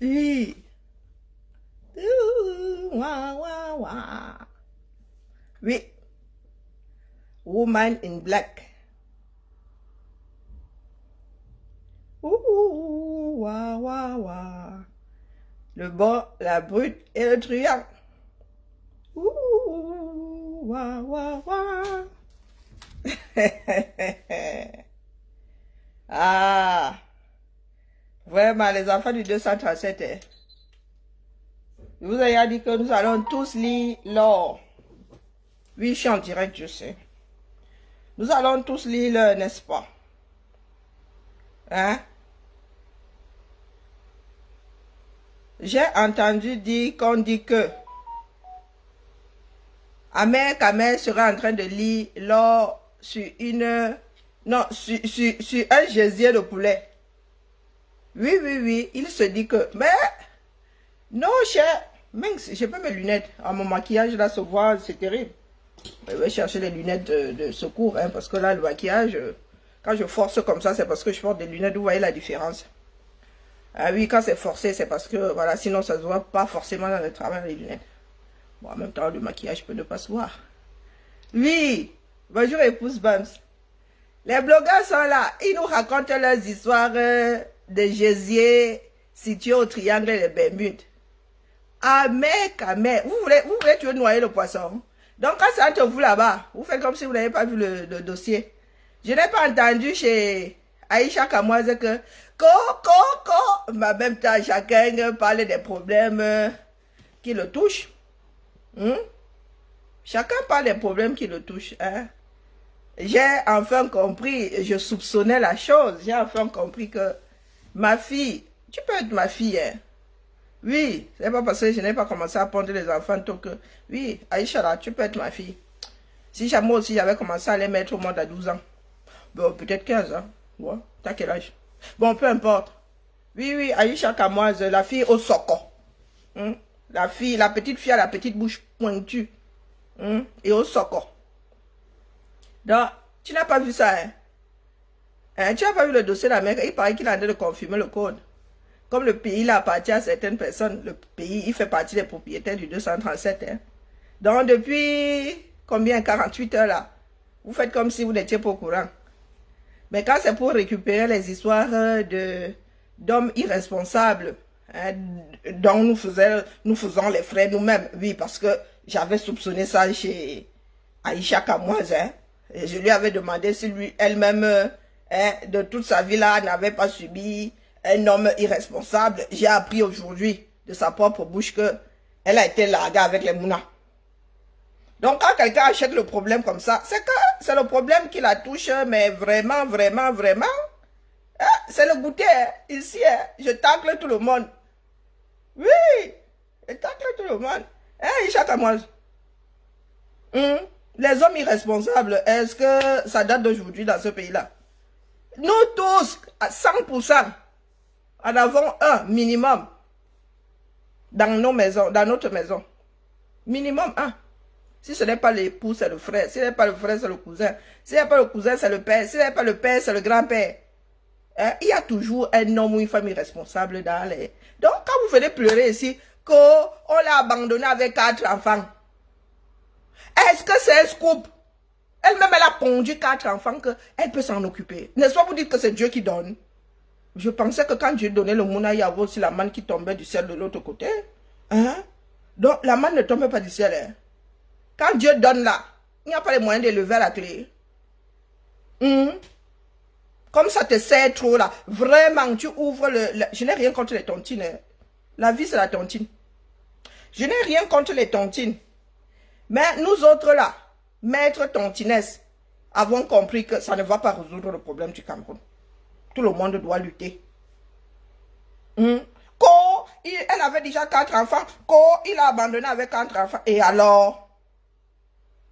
Oui. Ouh, wah, wah, wah. Oui. Woman in black. Ouh, wah, wah, wah. Le bon, la brute et le truand. Ouh, wah, wah, wah. Ah, vraiment, les enfants du 237, hein. Je vous ai dit que nous allons tous lire l'or. Oui, je suis en direct, je sais. Nous allons tous lire l'or, n'est-ce pas? Hein? J'ai entendu dire qu'on dit que Ahmed Kamel sera en train de lire l'or sur une... Non, sur un gésier de poulet. Oui, oui, oui, il se dit que... Mais... Non, cher. Mince, j'ai pas mes lunettes. Ah, mon maquillage, là, se voit, c'est terrible. Je vais chercher les lunettes de secours, hein, parce que là, le maquillage, quand je force comme ça, c'est parce que je porte des lunettes. Vous voyez la différence? Ah oui, quand c'est forcé, c'est parce que, voilà, sinon ça se voit pas forcément dans le travail, les lunettes. Bon, en même temps, le maquillage peut ne pas se voir. Oui, bonjour épouse Bams. Les blogueurs sont là, ils nous racontent leurs histoires de gésiers situés au triangle des Bermudes. Ah, mec, vous voulez tuer noyer le poisson. Donc, quand c'est entre vous là-bas, vous faites comme si vous n'avez pas vu le dossier. Je n'ai pas entendu chez Aïcha Kamoise que mais en même temps, chacun parle des problèmes qui le touchent. Chacun parle des problèmes qui le touchent. Hein? J'ai enfin compris, je soupçonnais la chose, j'ai enfin compris que ma fille, tu peux être ma fille, hein? Oui, c'est pas parce que je n'ai pas commencé à pondre les enfants tôt que... Oui, Aïcha là, tu peux être ma fille. Si moi aussi j'avais commencé à les mettre au monde à 12 ans. Bon, peut-être 15 ans. Ouais, t'as quel âge? Bon, peu importe. Oui, oui, Aïcha Kamoise, la fille au soco. La petite fille à la petite bouche pointue. Et au soco. Donc, tu n'as pas vu ça, hein? Tu n'as pas vu le dossier d'Amérique? Il paraît qu'il a en train de confirmer le code. Comme le pays là appartient à certaines personnes, le pays, il fait partie des propriétaires du 237. Hein. Donc, depuis combien? 48 heures là? Vous faites comme si vous n'étiez pas au courant. Mais quand c'est pour récupérer les histoires d'hommes irresponsables, hein, dont nous faisons les frais nous-mêmes, oui, parce que j'avais soupçonné ça chez Aïcha Kamoise, hein, et je lui avais demandé si elle-même, hein, de toute sa vie là, n'avait pas subi un homme irresponsable. J'ai appris aujourd'hui de sa propre bouche que elle a été larguée avec les mounas. Donc, quand quelqu'un achète le problème comme ça, c'est que c'est le problème qui la touche, mais vraiment, vraiment, vraiment. Hein, c'est le goûter, hein, ici, hein, je tacle tout le monde. Oui, je tacle tout le monde. Hein, Isha Kamoise? Les hommes irresponsables, est-ce que ça date d'aujourd'hui dans ce pays-là? Nous tous, à 100%, en avons un minimum dans nos maisons, dans notre maison. Minimum un. Si ce n'est pas l'époux, c'est le frère. Si ce n'est pas le frère, c'est le cousin. Si ce n'est pas le cousin, c'est le père. Si ce n'est pas le père, c'est le grand-père. Hein? Il y a toujours un homme ou une femme irresponsable dans les... Donc, quand vous venez pleurer ici, qu'on l'a abandonné avec 4 enfants, est-ce que c'est un scoop? Elle-même, elle a pondu 4 enfants qu'elle peut s'en occuper. N'est-ce pas vous dites que c'est Dieu qui donne? Je pensais que quand Dieu donnait le mouna, il y avait aussi la manne qui tombait du ciel de l'autre côté. Hein? Donc, la manne ne tombe pas du ciel. Hein? Quand Dieu donne là, il n'y a pas les moyens de lever la clé. Comme ça te sert trop là. Vraiment, tu ouvres Je n'ai rien contre les tontines. Hein. La vie, c'est la tontine. Je n'ai rien contre les tontines. Mais nous autres là, maîtres tontinesses, avons compris que ça ne va pas résoudre le problème du Cameroun. Tout le monde doit lutter. Quand elle avait déjà 4 enfants, quand il a abandonné avec 4 enfants, et alors?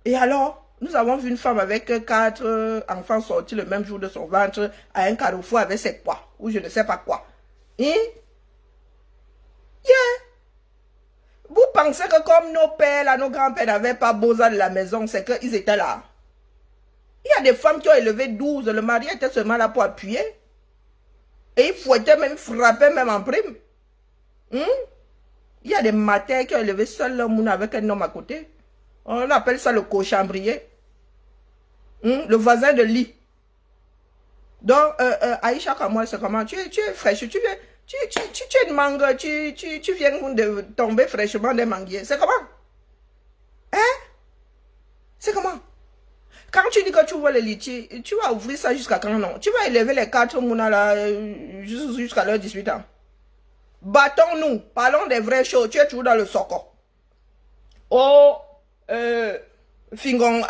Et alors, nous avons vu une femme avec 4 enfants sortis le même jour de son ventre à un carrefour avec ses quoi, ou je ne sais pas quoi. Yeah. Vous pensez que comme nos pères, là, nos grands-pères n'avaient pas besoin de la maison, c'est qu'ils étaient là. Il y a des femmes qui ont élevé 12, le mari était seulement là pour appuyer. Et il fouettait même, frappait même en prime. Hmm? Il y a des matins qui ont élevé seul l'homme avec un homme à côté. On appelle ça le cochambrier. Le voisin de lit. Donc, Aïcha Kamoul, c'est comment? Tu es fraîche, tu es une mangue, tu viens de tomber fraîchement des manguiers. C'est comment? Hein? C'est comment? Quand tu dis que tu vois les litchis, tu vas ouvrir ça jusqu'à quand non? Tu vas élever les 4 mouna là jusqu'à leurs 18 ans. Battons-nous, parlons des vraies choses. Tu es toujours dans le soco. Oh, Fingon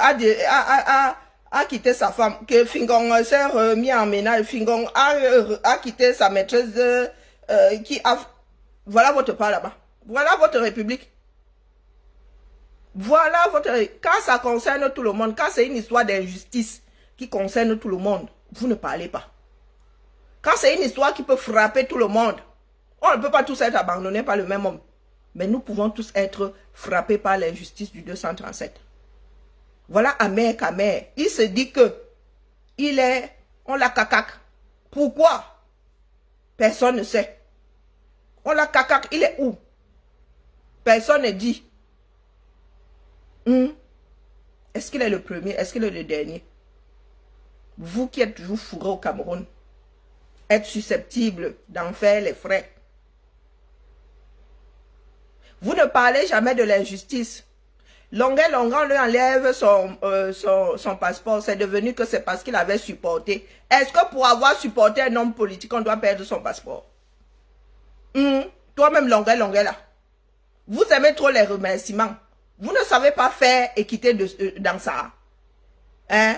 a quitté sa femme, que Fingon s'est remis en ménage, Fingon a quitté sa maîtresse qui a... Voilà votre part là-bas. Voilà votre république. Voilà votre... Quand ça concerne tout le monde, quand c'est une histoire d'injustice qui concerne tout le monde, vous ne parlez pas. Quand c'est une histoire qui peut frapper tout le monde, on ne peut pas tous être abandonnés par le même homme. Mais nous pouvons tous être frappés par l'injustice du 237. Voilà Amer Kamer. Il se dit que il est... On l'a cacac. Pourquoi? Personne ne sait. On l'a cacac. Il est où? Personne ne dit. Est-ce qu'il est le premier? Est-ce qu'il est le dernier? Vous qui êtes toujours fourré au Cameroun, êtes susceptible d'en faire les frais. Vous ne parlez jamais de l'injustice. Longuet, on lui enlève son passeport. C'est devenu que c'est parce qu'il avait supporté. Est-ce que pour avoir supporté un homme politique, on doit perdre son passeport? Toi-même, Longuet là. Vous aimez trop les remerciements. Vous ne savez pas faire équité dans ça. Hein?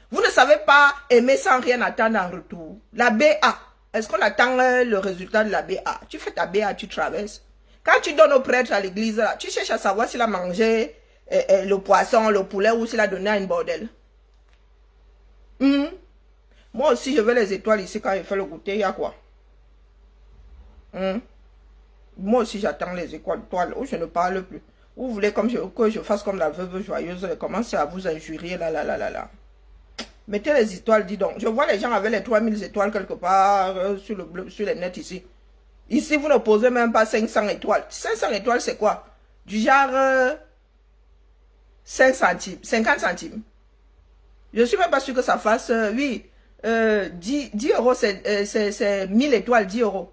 Vous ne savez pas aimer sans rien attendre en retour. La BA. Est-ce qu'on attend le résultat de la BA? Tu fais ta BA, tu traverses. Quand tu donnes au prêtre à l'église, tu cherches à savoir s'il a mangé le poisson, le poulet ou s'il a donné à une bordel. Moi aussi, je veux les étoiles ici quand je fais le goûter. Il y a quoi? Moi aussi, j'attends les étoiles. Oh, je ne parle plus. Vous voulez que je fasse comme la veuve joyeuse, commencez à vous injurier là. Mettez les étoiles, dis donc. Je vois les gens avec les 3000 étoiles quelque part sur les nets ici. Ici, vous ne posez même pas 500 étoiles. 500 étoiles, c'est quoi? Du genre 5 centimes, 50 centimes. Je ne suis même pas sûr que ça fasse, 10 euros, c'est 1000 étoiles, 10 euros.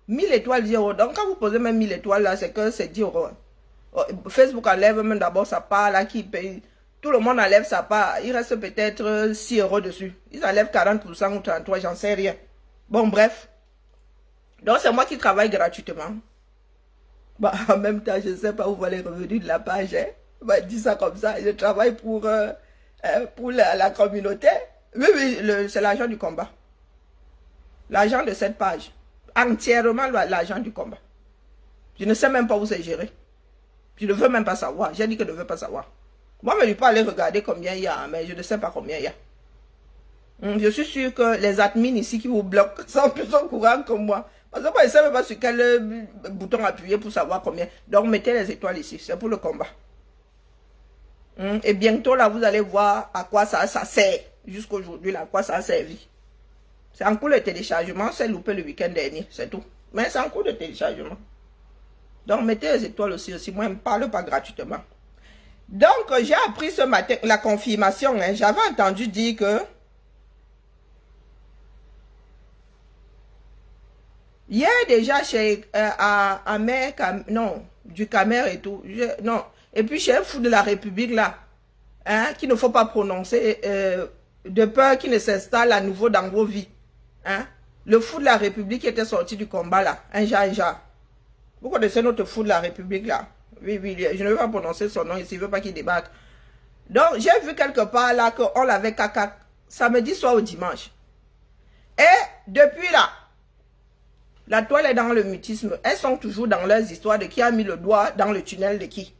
1000 étoiles, 10 euros. Donc, quand vous posez même 1000 étoiles, là, c'est que c'est 10 euros. Facebook enlève même d'abord sa part, là, qui paye. Tout le monde enlève sa part. Il reste peut-être 6 euros dessus. Ils enlèvent 40% ou 33%, j'en sais rien. Bon, bref. Donc, c'est moi qui travaille gratuitement. Bah, en même temps, je ne sais pas où va les revenus de la page. Hein. Bah, dis ça comme ça. Je travaille pour la communauté. Oui, c'est l'argent du combat. L'argent de cette page. Entièrement l'argent du combat. Je ne sais même pas où c'est géré. Je ne veux même pas savoir. J'ai dit que je ne veux pas savoir. Moi, je ne vais pas aller regarder combien il y a, mais je ne sais pas combien il y a. Je suis sûr que les admins ici qui vous bloquent sont plus au courant que moi. Parce que moi, je ne sais même pas sur quel bouton appuyer pour savoir combien. Donc, mettez les étoiles ici. C'est pour le combat. Et bientôt, là, vous allez voir à quoi ça sert. Jusqu'aujourd'hui, là, à quoi ça a servi. C'est en cours de téléchargement. C'est loupé le week-end dernier. C'est tout. Mais c'est en cours de téléchargement. Donc, mettez les étoiles aussi. Moi, je ne parle pas gratuitement. Donc, j'ai appris ce matin la confirmation. Hein. J'avais entendu dire que hier déjà chez non, du Camer et tout. Non. Et puis chez un fou de la République là, hein, qu'il ne faut pas prononcer de peur qu'il ne s'installe à nouveau dans vos vies. Hein. Le fou de la République qui était sorti du combat là, un genre. Vous connaissez notre fou de la République là? Oui, je ne veux pas prononcer son nom ici, je ne veux pas qu'il débarque. Donc, j'ai vu quelque part là qu'on l'avait caca samedi soir au dimanche. Et depuis là, la toile est dans le mutisme. Elles sont toujours dans leurs histoires de qui a mis le doigt dans le tunnel de qui.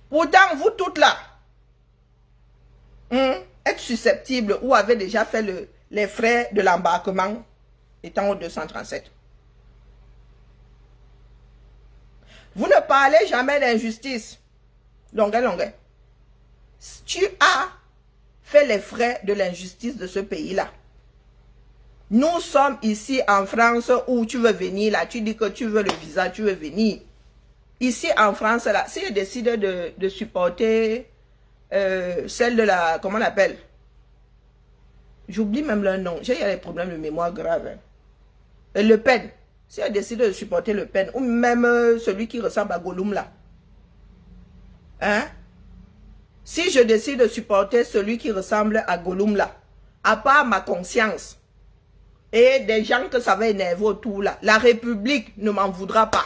Pourtant, vous toutes là, êtes susceptibles ou avez déjà fait les frais de l'embarquement étant au 237. Vous ne parlez jamais d'injustice. Longuet. Tu as fait les frais de l'injustice de ce pays-là. Nous sommes ici en France où tu veux venir, là, tu dis que tu veux le visa, tu veux venir. Ici en France, là, si je décide de supporter celle de la, comment on l'appelle? J'oublie même leur nom, j'ai des problèmes de mémoire graves. Hein. Le Pen, si je décide de supporter Le Pen, ou même celui qui ressemble à Gollum là. Hein? Si je décide de supporter celui qui ressemble à Gollum là, à part ma conscience, et des gens que ça va énerver autour là, la République ne m'en voudra pas.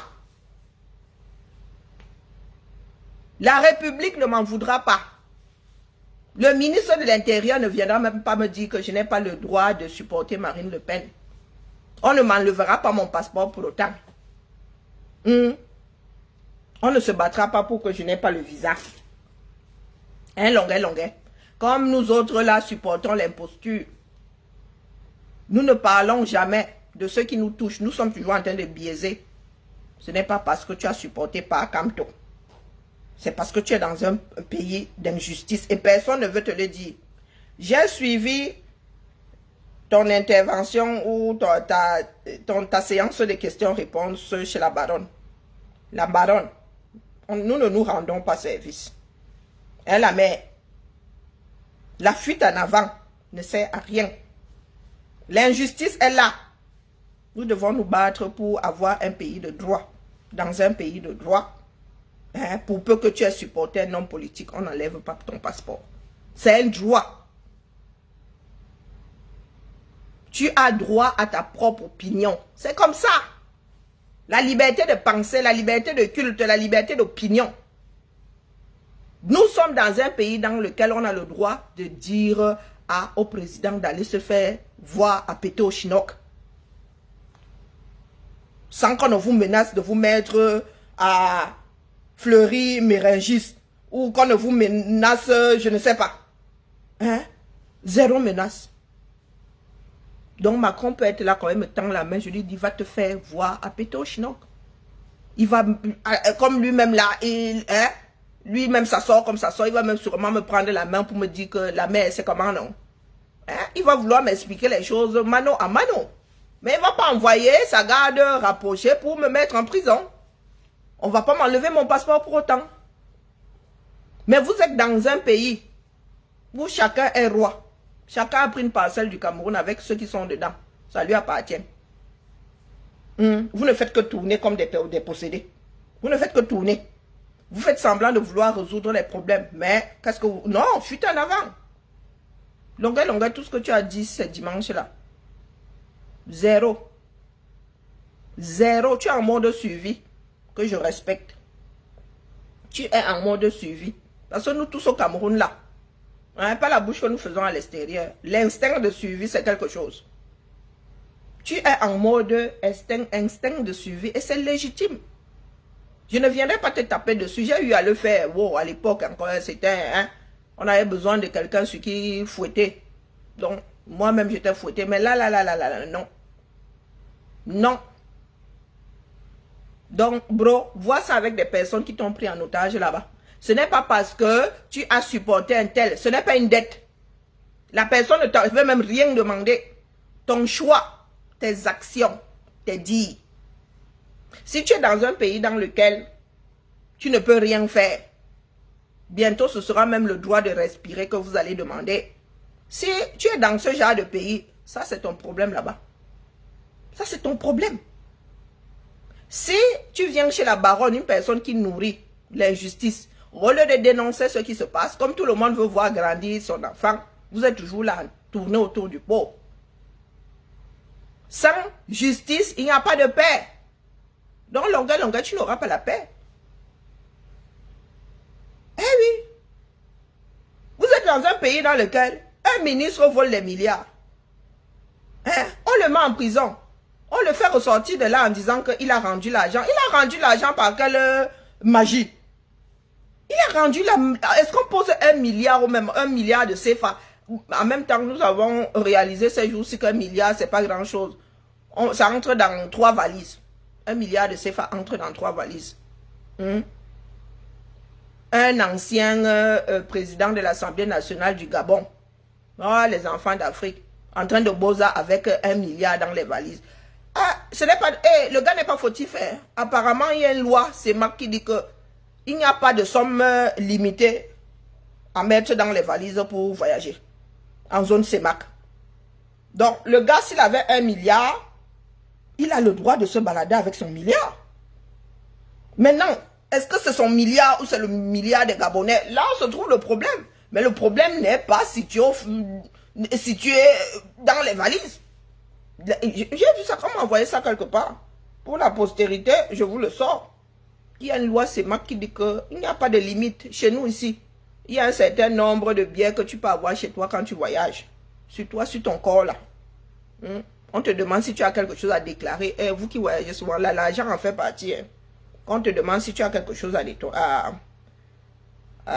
La République ne m'en voudra pas. Le ministre de l'Intérieur ne viendra même pas me dire que je n'ai pas le droit de supporter Marine Le Pen. On ne m'enlèvera pas mon passeport pour autant. On ne se battra pas pour que je n'ai pas le visa. Hein, longuet. Comme nous autres là supportons l'imposture. Nous ne parlons jamais de ceux qui nous touchent. Nous sommes toujours en train de biaiser. Ce n'est pas parce que tu as supporté par Kamto. C'est parce que tu es dans un pays d'injustice et personne ne veut te le dire. J'ai suivi ton intervention ou ta séance de questions-réponses chez la baronne. La baronne, nous ne nous rendons pas service. Hein, la mère, la fuite en avant ne sert à rien. L'injustice est là. Nous devons nous battre pour avoir un pays de droit. Dans un pays de droit, hein, pour peu que tu aies supporté un homme politique, on n'enlève pas ton passeport. C'est un droit. Tu as droit à ta propre opinion. C'est comme ça. La liberté de penser, la liberté de culte, la liberté d'opinion. Nous sommes dans un pays dans lequel on a le droit de dire au président d'aller se faire voir à péter au chinook. Sans qu'on ne vous menace de vous mettre à Fleury Mérengis ou qu'on ne vous menace, je ne sais pas. Hein? Zéro menace. Donc Macron peut être là quand même, me tend la main, je lui dis, va te faire voir à péter au chinook. Il va, comme lui-même là, hein? Lui-même ça sort comme ça sort, il va même sûrement me prendre la main pour me dire que la mère c'est comment non. Hein? Il va vouloir m'expliquer les choses mano à mano. Mais il ne va pas envoyer sa garde rapprochée pour me mettre en prison. On ne va pas m'enlever mon passeport pour autant. Mais vous êtes dans un pays où chacun est roi. Chacun a pris une parcelle du Cameroun avec ceux qui sont dedans. Ça lui appartient. Vous ne faites que tourner comme des possédés. Vous ne faites que tourner. Vous faites semblant de vouloir résoudre les problèmes. Mais qu'est-ce que vous... Non, fuite en avant. Longueur, tout ce que tu as dit ce dimanche-là. Zéro. Zéro. Tu es en mode suivi. Que je respecte. Tu es en mode suivi. Parce que nous tous au Cameroun là. Hein, pas la bouche que nous faisons à l'extérieur. L'instinct de suivi c'est quelque chose. Tu es en mode instinct de suivi et c'est légitime. Je ne viendrai pas te taper dessus. J'ai eu à le faire. Wow, à l'époque encore c'était... Hein, on avait besoin de quelqu'un sur qui fouetter. Donc, moi-même, j'étais fouetté. Mais là, non. Non. Donc, bro, vois ça avec des personnes qui t'ont pris en otage là-bas. Ce n'est pas parce que tu as supporté un tel. Ce n'est pas une dette. La personne ne te veut même rien demander. Ton choix, tes actions, tes dires. Si tu es dans un pays dans lequel tu ne peux rien faire, bientôt, ce sera même le droit de respirer que vous allez demander. Si tu es dans ce genre de pays, ça c'est ton problème là-bas. Ça c'est ton problème. Si tu viens chez la baronne, une personne qui nourrit l'injustice, au lieu de dénoncer ce qui se passe, comme tout le monde veut voir grandir son enfant, vous êtes toujours là, tourné autour du pot. Sans justice, il n'y a pas de paix. Donc, longueur, tu n'auras pas la paix. Eh oui. Vous êtes dans un pays dans lequel un ministre vole des milliards. Hein? On le met en prison. On le fait ressortir de là en disant qu'il a rendu l'argent. Il a rendu l'argent par quelle magie? Il a rendu la... Est-ce qu'on pose 1 milliard ou même 1 milliard de CFA? En même temps, nous avons réalisé ces jours-ci qu'un milliard, c'est pas grand-chose. Ça entre dans 3 valises. 1 milliard de CFA entre dans 3 valises. Un ancien président de l'Assemblée nationale du Gabon. Oh, les enfants d'Afrique. en train de bosa avec 1 milliard dans les valises. Ah, ce n'est pas... le gars n'est pas fautif. Hein. Apparemment, il y a une loi, c'est Marc qui dit que il n'y a pas de somme limitée à mettre dans les valises pour voyager en zone CEMAC. Donc, le gars, s'il avait 1 milliard, il a le droit de se balader avec son milliard. Maintenant, est-ce que c'est son milliard ou c'est le milliard des Gabonais? Là, se trouve le problème. Mais le problème n'est pas situé dans les valises. J'ai vu ça, comment envoyer ça quelque part. Pour la postérité, je vous le sors. Il y a une loi CEMAC qui dit qu'il n'y a pas de limite chez nous ici. Il y a un certain nombre de biens que tu peux avoir chez toi quand tu voyages. Sur toi, sur ton corps là. On te demande si tu as quelque chose à déclarer. Et vous qui voyagez souvent là, l'argent en fait partie. Hein. On te demande si tu as quelque chose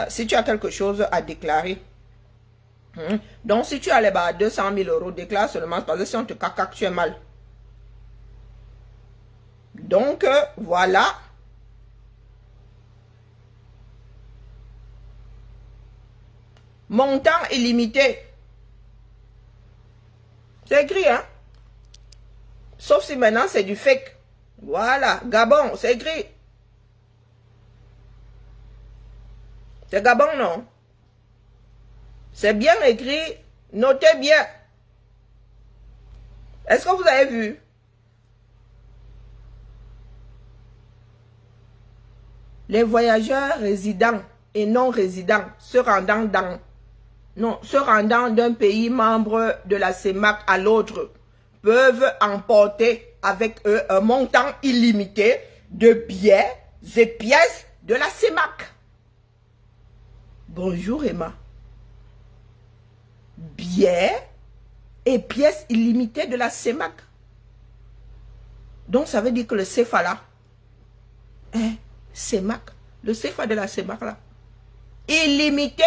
si tu as quelque chose à déclarer. Donc, si tu as les 200 000 euros, déclare seulement parce que si on te cacaque, tu es mal. Donc, voilà. Montant illimité. C'est écrit, hein? Sauf si maintenant c'est du fake. Voilà. Gabon, c'est écrit. C'est Gabon, non? C'est bien écrit. Notez bien. Est-ce que vous avez vu? Les voyageurs résidents et non résidents se rendant d'un pays membre de la CEMAC à l'autre peuvent emporter avec eux un montant illimité de billets et pièces de la CEMAC. Bonjour Emma. Billets et pièces illimitées de la CEMAC. Donc ça veut dire que le CFA là, CEMAC, le CFA de la CEMAC là, illimité.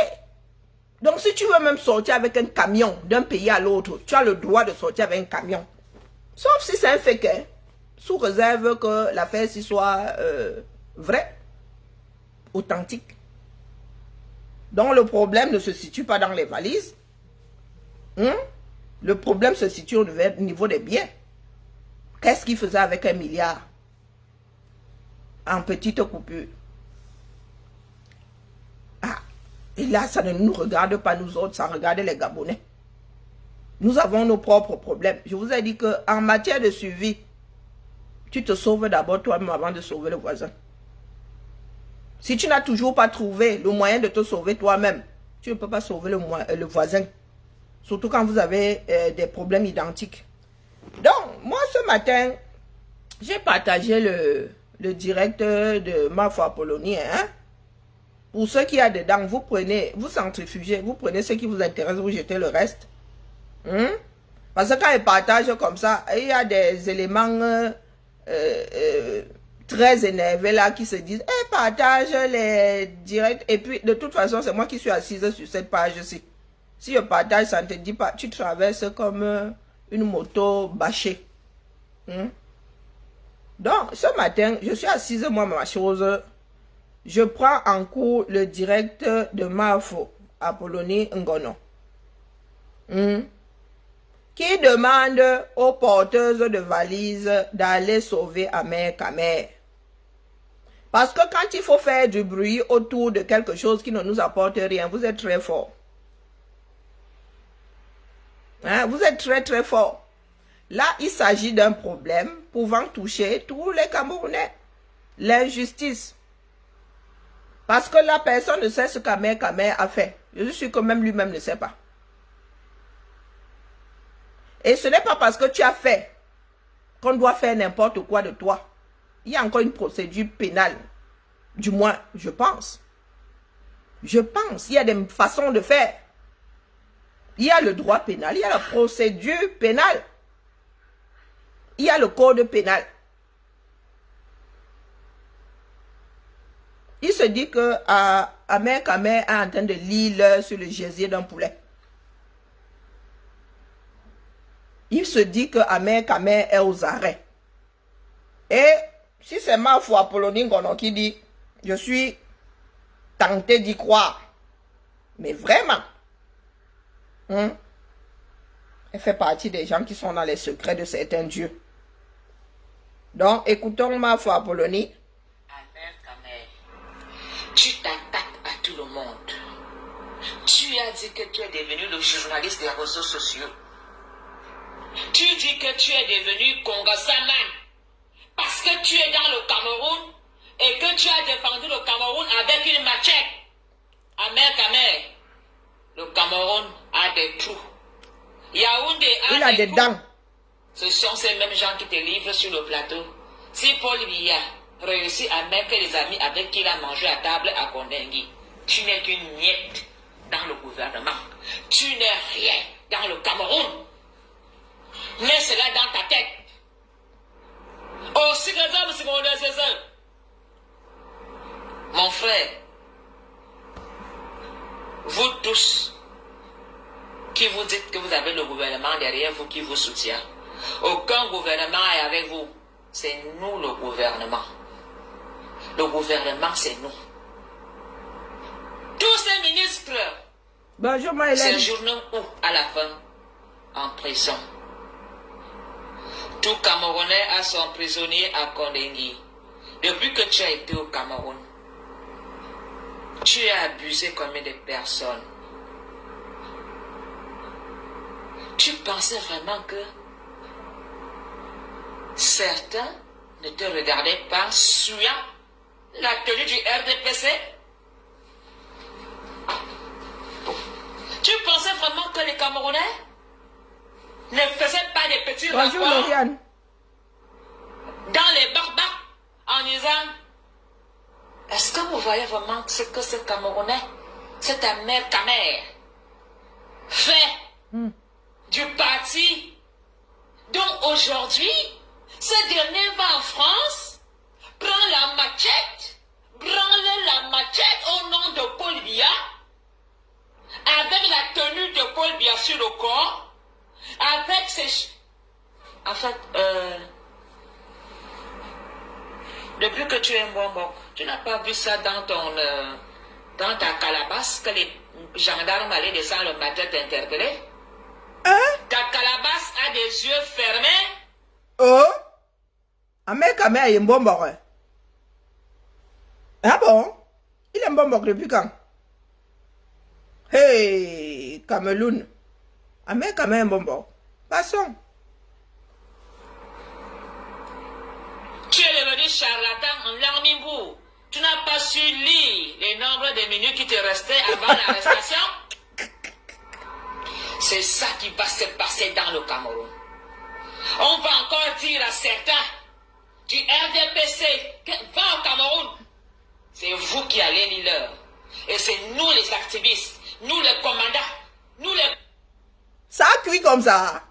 Donc si tu veux même sortir avec un camion d'un pays à l'autre, tu as le droit de sortir avec un camion. Sauf si c'est un fake, hein, sous réserve que l'affaire s'y soit vraie, authentique. Donc le problème ne se situe pas dans les valises. Le problème se situe au niveau des biens. Qu'est-ce qu'il faisait avec 1 milliard en petite coupure? Ah, et là, ça ne nous regarde pas nous autres, ça regarde les Gabonais. Nous avons nos propres problèmes. Je vous ai dit qu'en matière de suivi, tu te sauves d'abord toi-même avant de sauver le voisin. Si tu n'as toujours pas trouvé le moyen de te sauver toi-même, tu ne peux pas sauver le voisin. Surtout quand vous avez des problèmes identiques. Donc, moi ce matin, j'ai partagé le direct de ma foi Polonie. Hein? Pour ceux qui y a dedans, vous prenez, vous centrifugez, vous prenez ce qui vous intéresse, vous jetez le reste. Parce que quand ils partagent comme ça, il y a des éléments très énervés là qui se disent partage les directs. Et puis, de toute façon, c'est moi qui suis assise sur cette page-ci. Si je partage, ça ne te dit pas, tu traverses comme une moto bâchée. Donc, ce matin, je suis assise, moi, ma chose. Je prends en cours le direct de Mafo, Apollonie Ngono. Qui demande aux porteuses de valises d'aller sauver Amer Kamer. Parce que quand il faut faire du bruit autour de quelque chose qui ne nous apporte rien, vous êtes très fort. Hein, vous êtes très très fort. Là, il s'agit d'un problème pouvant toucher tous les Camerounais. L'injustice. Parce que la personne ne sait ce qu'Amer Kamer a fait. Je suis sûr que même lui-même ne sait pas. Et ce n'est pas parce que tu as fait qu'on doit faire n'importe quoi de toi. Il y a encore une procédure pénale. Du moins, je pense. Je pense. Il y a des façons de faire. Il y a le droit pénal, il y a la procédure pénale. Il y a le code pénal. Il se dit que Amer Kamer est en train de lire sur le gésier d'un poulet. Il se dit que Amer Kamer est aux arrêts. Et si c'est ma foi Polonie Ngono qui dit, je suis tenté d'y croire. Mais vraiment. Elle fait partie des gens qui sont dans les secrets de certains dieux. Donc, écoutons ma foi Apollonie. Tu t'attaques à tout le monde. Tu as dit que tu es devenu le journaliste des réseaux sociaux. Tu dis que tu es devenu Congo-Saman parce que tu es dans le Cameroun et que tu as défendu le Cameroun avec une machette. Amer, le Cameroun a des trous. Yaoundé a des dents. Ce sont ces mêmes gens qui te livrent sur le plateau. Si Paul Biya réussit à mettre les amis avec qui il a mangé à table à Kondengui, tu n'es qu'une miette dans le gouvernement. Tu n'es rien dans le Cameroun. Mets cela dans ta tête. Oh, mon frère, vous tous qui vous dites que vous avez le gouvernement derrière vous qui vous soutient, aucun gouvernement est avec vous. C'est nous le gouvernement. Le gouvernement, c'est nous. Tous ces ministres séjournent où à la fin? En prison. Tout Camerounais a son prisonnier à Kondengui. Depuis que tu as été au Cameroun, tu as abusé combien de personnes? Tu pensais vraiment que certains ne te regardaient pas suivant la tenue du RDPC? Tu pensais vraiment que les Camerounais ne faisaient pas des petits rapports dans les barbares en disant: est-ce que vous voyez vraiment ce que ce Camerounais, cette Amer Kamer, fait du parti dont aujourd'hui, ce dernier va en France, prend la machette, branle la machette au nom de Paul Biya, avec la tenue de Paul Biya sur le corps, avec ses... En fait, depuis que tu es Mbombo, tu n'as pas vu ça dans ton... dans ta calabasse, que les gendarmes allaient descendre le matin t'interpeller? Ta calabasse a des yeux fermés. Oh, Amer Kamer est Mbombo. Ah bon? Il est Mbombo depuis quand? Hey, Cameroun. Amer Kamer est Mbombo. Passons. Tu es devenu charlatan en Larmibou. Tu n'as pas su lire les nombres de minutes qui te restaient avant l'arrestation. C'est ça qui va se passer dans le Cameroun. On va encore dire à certains du RDPC que va au Cameroun. C'est vous qui allez lire. Et c'est nous les activistes, nous les commandants, nous les... Ça a cuit comme ça.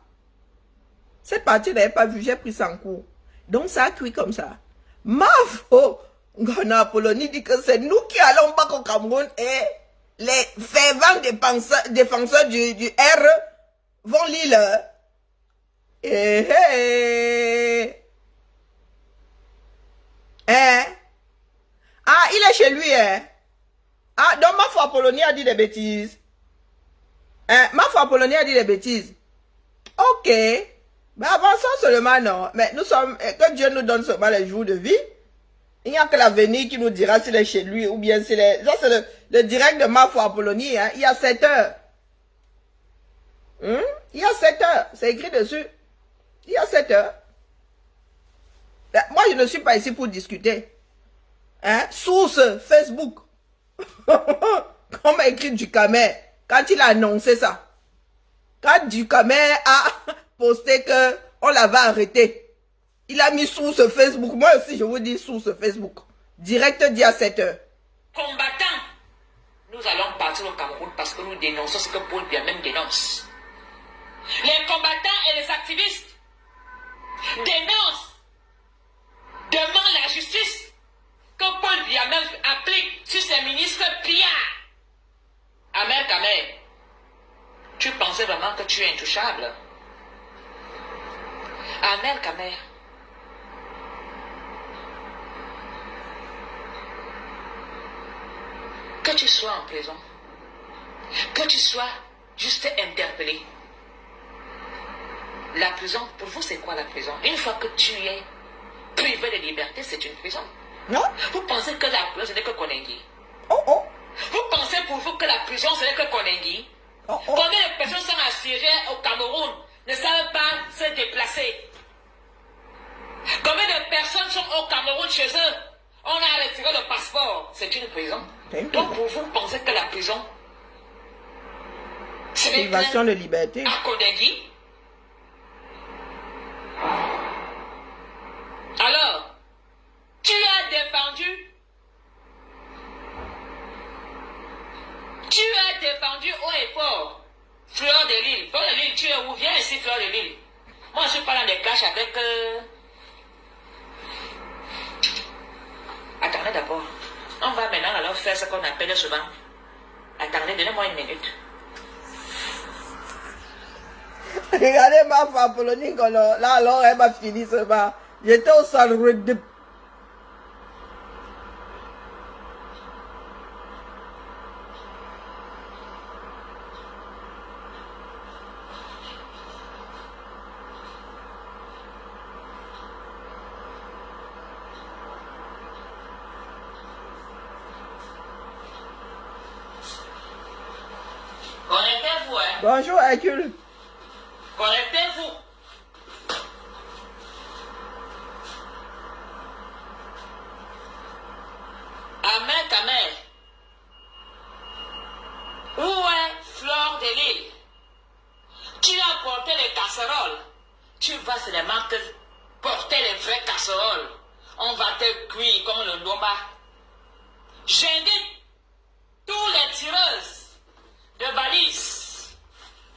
Cette partie, je n'avais pas vu, j'ai pris ça en cours. Donc ça a cuit comme ça. Mafo, Ngona Apollonie dit que c'est nous qui allons pas au Cameroun et les fervents défenseurs du R vont lire. Hein? Ah, il est chez lui, hein? Ah, donc ma foi Apollonie a dit des bêtises. Hein? Ma foi Apollonie a dit des bêtises. Ok. Mais avançons seulement, non. Mais nous sommes, que Dieu nous donne seulement les jours de vie. Il n'y a que l'avenir qui nous dira s'il est chez lui ou bien s'il est... Ça, c'est le direct de ma foi Apollonie, hein. Il y a 7 heures. Il y a 7 heures. C'est écrit dessus. Il y a 7 heures. Moi, je ne suis pas ici pour discuter. Hein? Source, Facebook. Comme écrit Ducamer, quand il a annoncé ça. Quand Ducamer a posté que on l'avait arrêté. Il a mis source Facebook. Moi aussi, je vous dis source Facebook. Direct dit à 7 heures. Combattants, nous allons partir au Cameroun parce que nous dénonçons ce que Paul Biya même dénonce. Les combattants et les activistes dénoncent, demandent la justice que Paul Biya même applique sur ses ministres pillards. Amer Kamer, tu pensais vraiment que tu es intouchable? Amer Kamer, que tu sois en prison, que tu sois juste interpellé, La prison, pour vous, c'est quoi la prison? Une fois que tu es privé de liberté, c'est une prison. Non? Vous pensez que la prison, ce n'est que Konengi? Oh oh. Vous pensez pour vous que la prison, ce n'est que Konengi? Oh oh. Combien de personnes sont assiégées au Cameroun, ne savent pas se déplacer? Combien de personnes sont au Cameroun chez eux? On a retiré le passeport. C'est une prison. Donc pour vous, pensez que la prison, c'est une Privation de liberté. à Konengi? Alors, tu as défendu haut et fort Fleur de Lille. Fleur de Lille, tu es où? Viens ici, Fleur de Lille. Moi, je suis pas dans des clashs avec... Attendez d'abord. On va maintenant alors faire ce qu'on appelle souvent. Attendez, donnez-moi une minute. Regardez ma femme Apollonie, là alors elle m'a fini seulement. J'étais au salon de... Connectez-vous, hein. Bonjour Hercule. Connectez-vous. Amen, Kamer. Où est Fleur de Lille? Tu as porté les casseroles. Tu vas seulement te porter les vraies casseroles. On va te cuire comme le Ndomba. J'invite tous les tireuses de balises,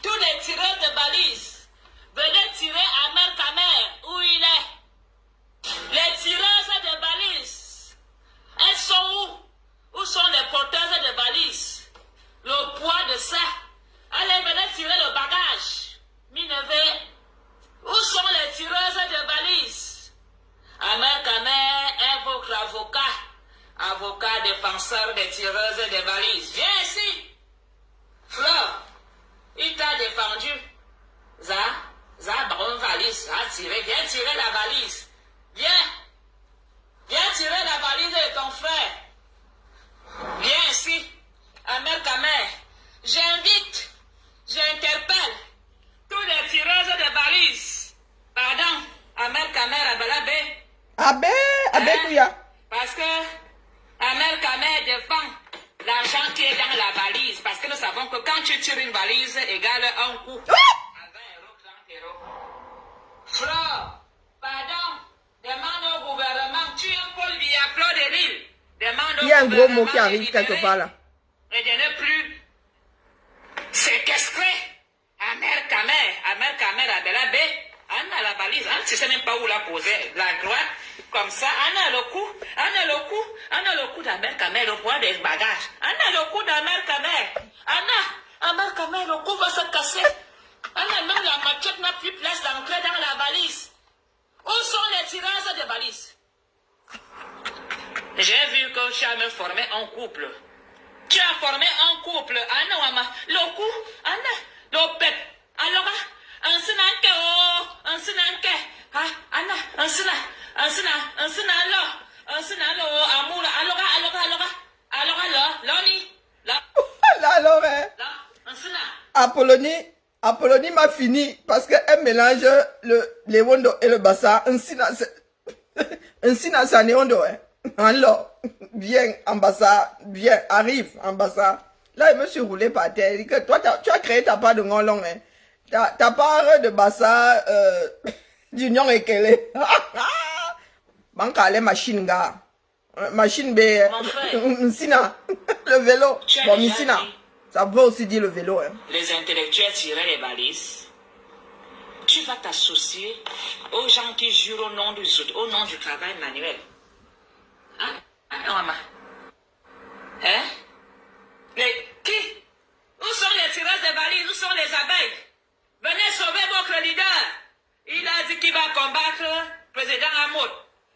tous les tireurs de balises, venez tirer Amer Kamer où il est. Les tireuses de balises, elles sont où? Où sont les porteuses de balises? Le poids de ça. Allez, venez tirer le bagage. Minevé, où sont les tireuses de balises? Amer Kamer est votre avocat défenseur des tireuses de balises. Viens ici. Fleur, il t'a défendu. Baron valise, viens tirer la valise. Viens tirer la valise de ton frère. Viens ici, Amer Kamer. J'interpelle tous les tireuses de balises. Pardon, Amer Kamer Abalabé. Abbé Kouya. Parce que Amer Kamer défend l'argent qui est dans la valise. Parce que nous savons que quand tu tires une valise égale un coup. À 20 €, 30 €. Fleur, pardon, demande au gouvernement. Tu es un Paul Biya, Fleur de Lille. Demande au Il y a un gros mot gouvernement qui arrive quelque part là. et de ne plus séquestrer Amer Kamer Abelabé. Anna la valise, Anna, tu ne sais même pas où la poser. La droite, comme ça, Anna le coup d'Amer Kamer, le poids des bagages. Anna le coup d'Amer Kamer. Amer Kamer, le coup va se casser. Anna, même la machette n'a plus place d'entrer dans la valise. Où sont les tireuses de valise? J'ai vu que tu as me formé un couple. Tu as formé un couple. Anna, Wama, le coup, Anna, le pep. Alors, un Alors, Apollonie m'a fini parce qu'elle mélange le Léondo et le Bassa. Un sina, ça Néondo, hein. Alors, viens, ambassade, viens, arrive, ambassade. Là, il me suis roulé par terre. Il dit que toi, tu as créé ta part de Ngolong, hein. Ta part de Bassa, d'Union Ekele. Banca, les machines, gars. Machine B, Nsina, le vélo. Bon, Nsina, ça veut aussi dire le vélo, hein. Les intellectuels tiraient les balises. Tu vas t'associer aux gens qui jurent au nom du travail manuel. Hein? Maman? Hein? Qui? Où sont les tireurs de balises? Où sont les abeilles? Venez sauver votre leader. Il a dit qu'il va combattre le président Hamoud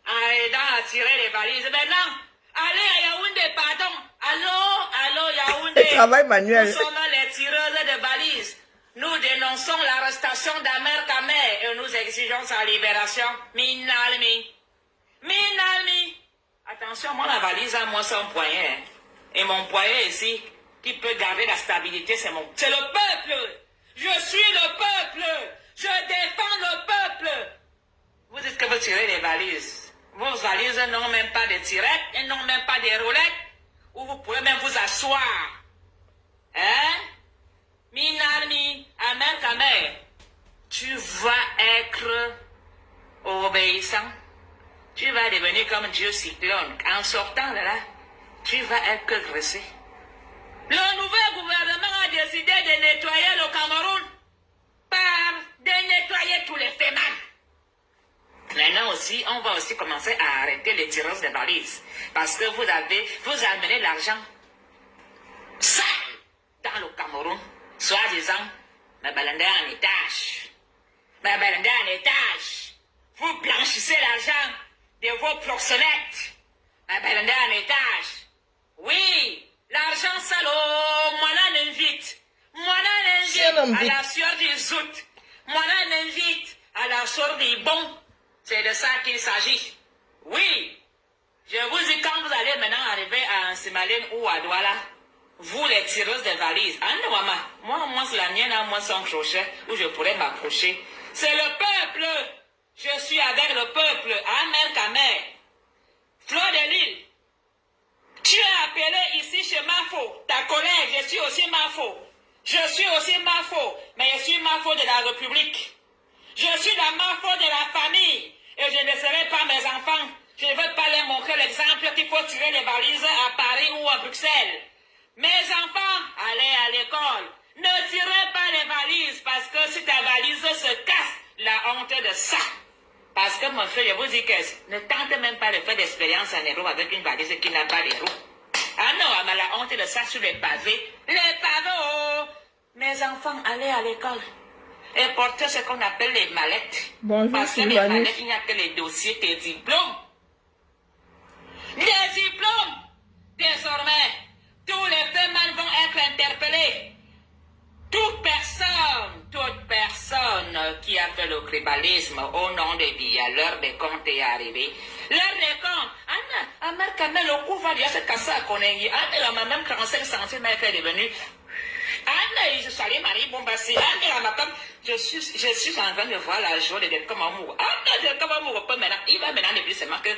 en aidant à tirer les balises. Maintenant, allez à Yaoundé, pardon. Allô, Yaoundé. Travail manuel. Nous sommes les tireurs de balises. Nous dénonçons l'arrestation d'Amer Kameh et nous exigeons sa libération. Minalmi. Minalmi. Attention, moi la valise à moi c'est un poignet. Hein. Et mon poignet ici, qui peut garder la stabilité, c'est le peuple. Je suis le peuple. Je défends le peuple. Vous dites que vous tirez les valises. Vos valises n'ont même pas de tirettes, elles n'ont même pas de roulettes, où vous pouvez même vous asseoir. Hein? Minalmi, Amer Kameh, tu vas être obéissant. Tu vas devenir comme Dieu cyclone. En sortant de là, tu vas être dressé. Le nouvel gouvernement a décidé de nettoyer le Cameroun par de nettoyer tous les fémins. Maintenant aussi, on va aussi commencer à arrêter les tireuses de valises. Parce que vous amenez l'argent sale dans le Cameroun. Soi-disant, me balader en étage. Me balader en étage. Vous blanchissez l'argent de vos proxénètes. Me balader en étage. Oui, l'argent sale, moi n'invite. Moi n'invite à la sueur du zout. Moi n'invite à la sueur du bon. C'est de ça qu'il s'agit. Oui. Je vous dis, quand vous allez maintenant arriver à Simaline ou à Douala, vous les tireuses de valises, ah non, maman, moi c'est la mienne, moi c'est un crochet où je pourrais m'approcher. C'est le peuple. Je suis avec le peuple. Amer Kameh. Fleur de Lille. Tu es appelé ici chez Mafo. Ta collègue, je suis aussi Mafo. Je suis aussi Mafo, mais je suis Mafo de la République. Je suis la Mafo de la famille. Et je ne laisserai pas mes enfants. Je ne veux pas leur montrer l'exemple qu'il faut tirer les valises à Paris ou à Bruxelles. Mes enfants, allez à l'école. Ne tirez pas les valises parce que si ta valise se casse, la honte de ça. Parce que mon frère, je vous dis que ne tente même pas de faire d'expérience en héros avec une valise qui n'a pas de roues. Ah non, mais la honte de ça sur les pavés. Les pavés, oh. Mes enfants, allez à l'école. Et portez ce qu'on appelle les mallettes. Bonjour, parce que les mallettes, il n'y a que les dossiers, tes diplômes. Les diplômes, désormais, tous les femmes vont être interpellés. Toute personne qui a fait le tribalisme au nom des billets, l'heure des comptes est arrivée. L'heure des comptes, Amer Kameh, le coup va dire se casser à Konengi. Anna, ma même 45 cm est devenue. Anna, je suis allée Marie Bombassi. Anna, je suis en train de voir la joie de Delcom Amour. Anna, Delcom Amour, maintenant, il va maintenant devenir seulement que.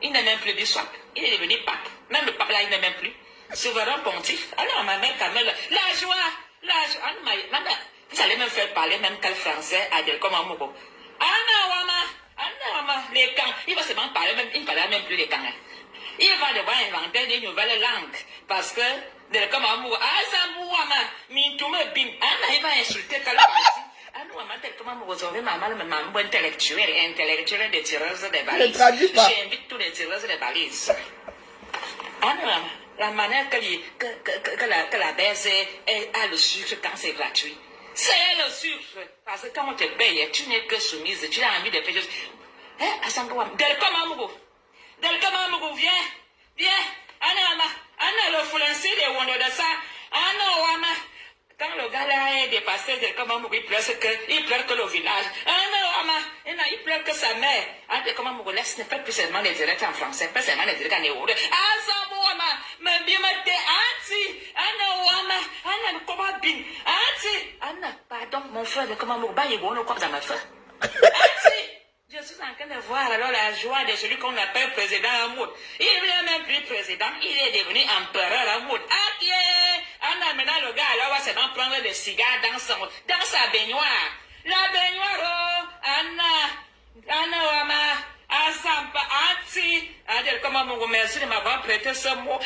Il n'est même plus du swap. Il est devenu pape. Même le pape là, il n'est même plus. Souverain pontife. Alors, ma mère Kameh, la joie. Vous allez me faire parler même quel français à Delcom Amour. Anna, Wama, les camps. Il va seulement parler, même, il ne parlera même plus les camps. Il va devoir inventer des nouvelles langues. Parce que Delcom Amour, Wama, Mintume Bim. Anna, il va insulter quelle partie. Intellectuel des tireuses de valises. J'invite tous les tireuses de valises. La manière que la baisse a le sucre quand c'est gratuit. C'est le sucre. Parce que quand on te paye, tu n'es que soumise. Tu as envie de faire juste. Delcom Amour, viens. Anna, le foulancier des Wonder de ça. Anna, Wama. Quand le gars là est dépassé, Delcom Amour, il pleure que le village. Il pleure que sa mère. Delcom Amour, laisse, ne fait plus seulement les directs en français, pas seulement les directs en héros. Mais bien, Anna, pardon, mon frère, Delcom Amour, il est bon, quoi, dans ma frère. Je suis en train de voir alors la joie de celui qu'on appelle président Amoud. Il n'est même plus président, il est devenu empereur Amoud. Anna, maintenant le gars alors va seulement prendre des cigares dans sa baignoire. La baignoire, oh, Anna, Wama, Asampa, Anti. Comment vous remercie de m'avoir prêté ce mot.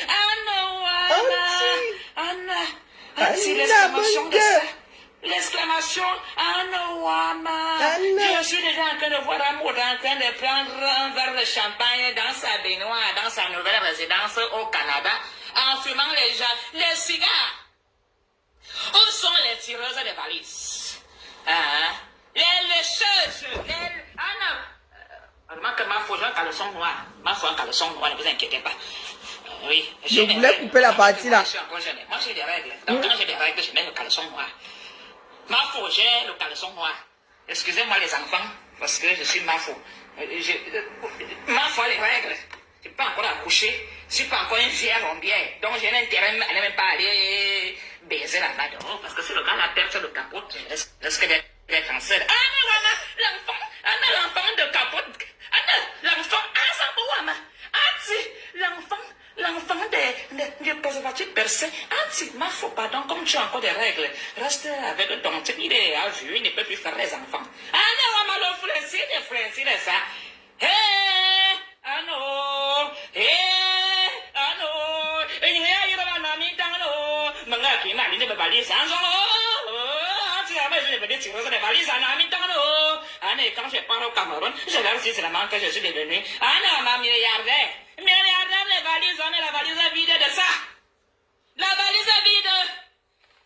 Anna, l'exclamation de ça. L'exclamation, Wama. Je suis déjà en train de voir Amoud en train de prendre un verre de champagne dans sa baignoire, dans sa nouvelle résidence au Canada, en fumant les cigares. Où sont les tireuses de valises? Les lécheuses. Remarque que ma foi, j'ai un caleçon noir. Ne vous inquiétez pas. Oui. Je voulais couper la partie là. Moi, j'ai des règles. Donc, quand j'ai des règles, je mets le caleçon noir. Ma faux, j'ai le caleçon noir. Excusez-moi les enfants, parce que je suis ma faux. Ma foi, les règles. Je n'ai pas encore accouché. Je ne suis pas encore une vieille rombière. Donc, j'ai l'intérêt à ne même pas aller baiser là-bas dehors. Parce que si le gars la perche de capote, risque d'être cancer. Ah non, maman, l'enfant. Ah non, l'enfant de capote. Ah non, l'enfant. Ah, ça me voit, ah, si, l'enfant de préservatif percé. Ah, si, ma foi, pardon, comme tu as encore des règles, reste avec ton type, il est à vue, il ne peut plus faire les enfants. Ah non, maman, le frère, ça. Hé! Ah non! Hé! Ah non! Et il y a un ami dans l'eau. Manga qui m'a dit de me baliser en zone. Si jamais je vais dire que je vais baliser un ami dans l'eau. Ah non, quand je pars au Cameroun, je leur dis seulement que je suis devenu. Ah non, ma milliardaire. Milliardaire, les valises, on est la valise vide de ça. La valise vide.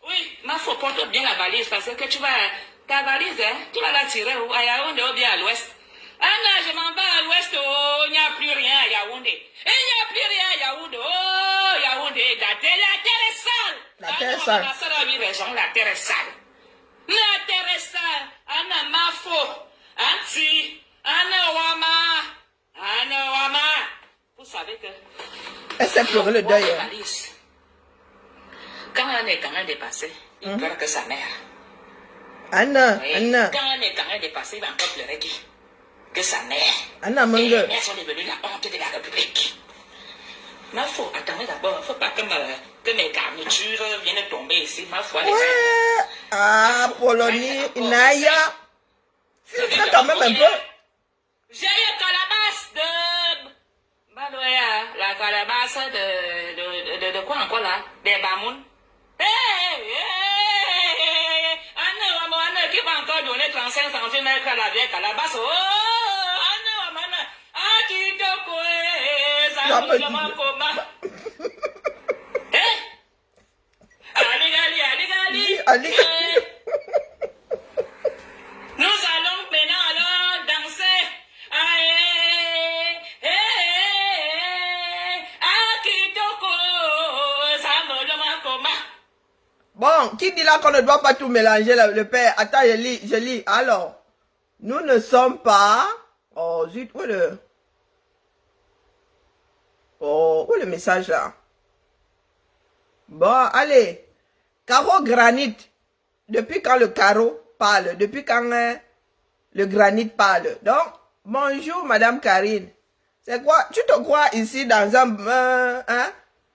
Oui, ma faut porter bien la valise parce que tu vas. Ta valise, hein, tu vas la tirer à Yaoundé ou bien à l'ouest. Ah non, je m'en vais à l'ouest, oh, il n'y a plus rien à Yaoundé. Et il n'y a plus rien à Yaoundé, oh, Yaoundé, la terre est sale. La terre est sale. La terre est sale. La terre est sale. Anna Mafo, Anti, Anna Wama. Vous savez que... Elle s'est pleuré le deuil. Quand on est quand même dépassé, il pleure que sa mère. Anna, Oui. Anna. Quand on est quand même dépassé, il va encore pleurer qui? Que sa mère. Anna Et Mange. les mères sont devenues la honte de la République. Mais il faut attendre d'abord. Il ne faut pas que mes garnitures viennent tomber ici. Ma foi, les Ouais. Ah, Polonie, Naya. Filtre quand même un peu. J'ai une calebasse de... Baloya, la calebasse de quoi encore là? Des bamoun. Anna, qui va encore donner 35 cm à la vieille calebasse? Oh, Anna, ah, qui te couille, ça nous demande comment? Ali. Nous allons maintenant alors danser. Bon, qui dit là qu'on ne doit pas tout mélanger, le père? Attends, je lis. Alors, nous ne sommes pas... Oh, zut, où est le... Oh, où est le message là? Bon, allez. Carreau granit. Depuis quand le carreau parle? Depuis quand le granit parle? Donc, bonjour Madame Karine. C'est quoi? Tu te crois ici dans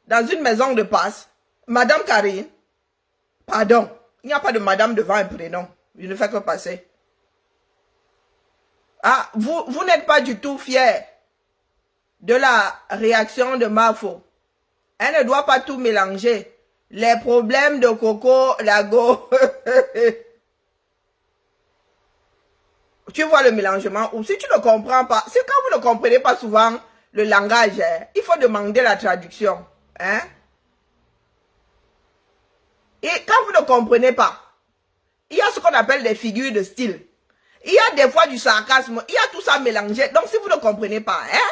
dans une maison de passe? Madame Karine? Pardon, il n'y a pas de madame devant un prénom. Je ne fais que passer. Ah, vous n'êtes pas du tout fier de la réaction de Mafo. Elle ne doit pas tout mélanger. Les problèmes de Coco Lago. Tu vois le mélangement? Ou si tu ne comprends pas, c'est quand vous ne comprenez pas souvent le langage, hein, il faut demander la traduction. Hein? Et quand vous ne comprenez pas, il y a ce qu'on appelle des figures de style. Il y a des fois du sarcasme, il y a tout ça mélangé. Donc si vous ne comprenez pas, hein,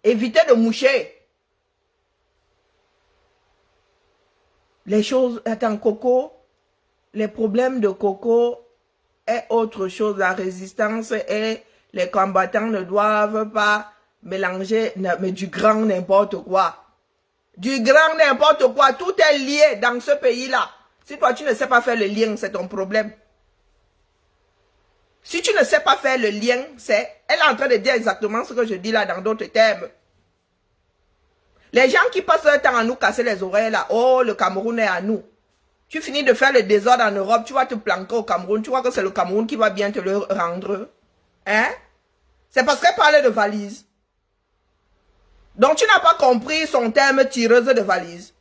évitez de moucher. Les choses, attends, Coco, les problèmes de Coco est autre chose. La résistance et les combattants ne doivent pas mélanger mais du grand n'importe quoi. Du grand n'importe quoi, tout est lié dans ce pays-là. Si toi tu ne sais pas faire le lien, c'est ton problème. Si tu ne sais pas faire le lien, elle est en train de dire exactement ce que je dis là dans d'autres termes. Les gens qui passent leur temps à nous casser les oreilles là, oh le Cameroun est à nous. Tu finis de faire le désordre en Europe, tu vas te planquer au Cameroun, tu vois que c'est le Cameroun qui va bien te le rendre. Hein? C'est parce qu'elle parlait de valise. Donc tu n'as pas compris son terme tireuse de valise.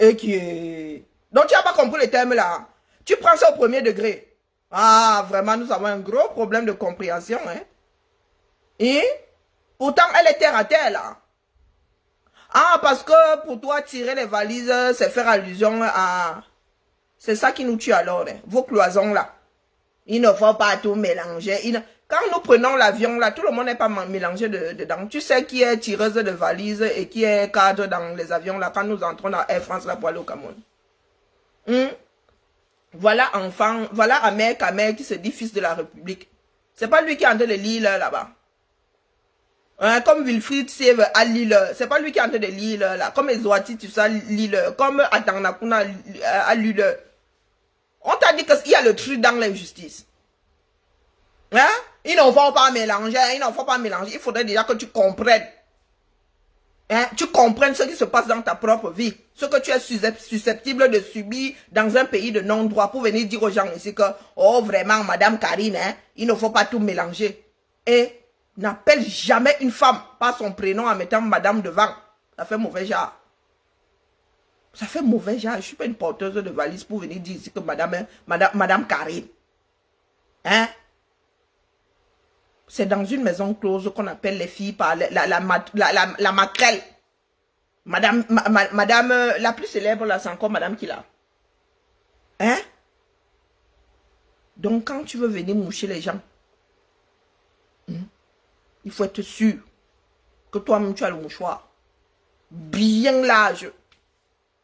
Et qui est... Donc tu n'as pas compris le terme là. Tu prends ça au premier degré. Ah, vraiment, nous avons un gros problème de compréhension. Hein? Et pourtant, elle est terre à terre là. Ah, parce que pour toi, tirer les valises, c'est faire allusion à... C'est ça qui nous tue alors, hein, vos cloisons là. Il ne faut pas tout mélanger. Quand nous prenons l'avion là, tout le monde n'est pas mélangé dedans. Tu sais qui est tireuse de valises et qui est cadre dans les avions là, quand nous entrons dans Air France là pour aller au Cameroun. Voilà enfant, voilà Ahmed Kamer qui se dit fils de la République. C'est pas lui qui est en train de lire là-bas. Hein, comme Wilfried Sève à Lille, c'est pas lui qui est en train de lire là. Comme Ezouati, tu sais, Lille. Comme Atanakuna à Lille. On t'a dit qu'il y a le truc dans l'injustice. Hein? Il ne faut pas mélanger, il ne faut pas mélanger. Il faudrait déjà que tu comprennes. Hein? Tu comprennes ce qui se passe dans ta propre vie. Ce que tu es susceptible de subir dans un pays de non-droit pour venir dire aux gens ici que, oh vraiment, Madame Karine, hein, il ne faut pas tout mélanger. Et n'appelle jamais une femme par son prénom en mettant Madame devant. Ça fait mauvais genre. Ça fait mauvais genre. Je ne suis pas une porteuse de valise pour venir dire ici que Madame Karine. Hein? C'est dans une maison close qu'on appelle les filles par la maquerelle. Madame, la plus célèbre là, c'est encore Madame qui l'a. Hein? Donc quand tu veux venir moucher les gens, il faut être sûr que toi-même tu as le mouchoir bien large.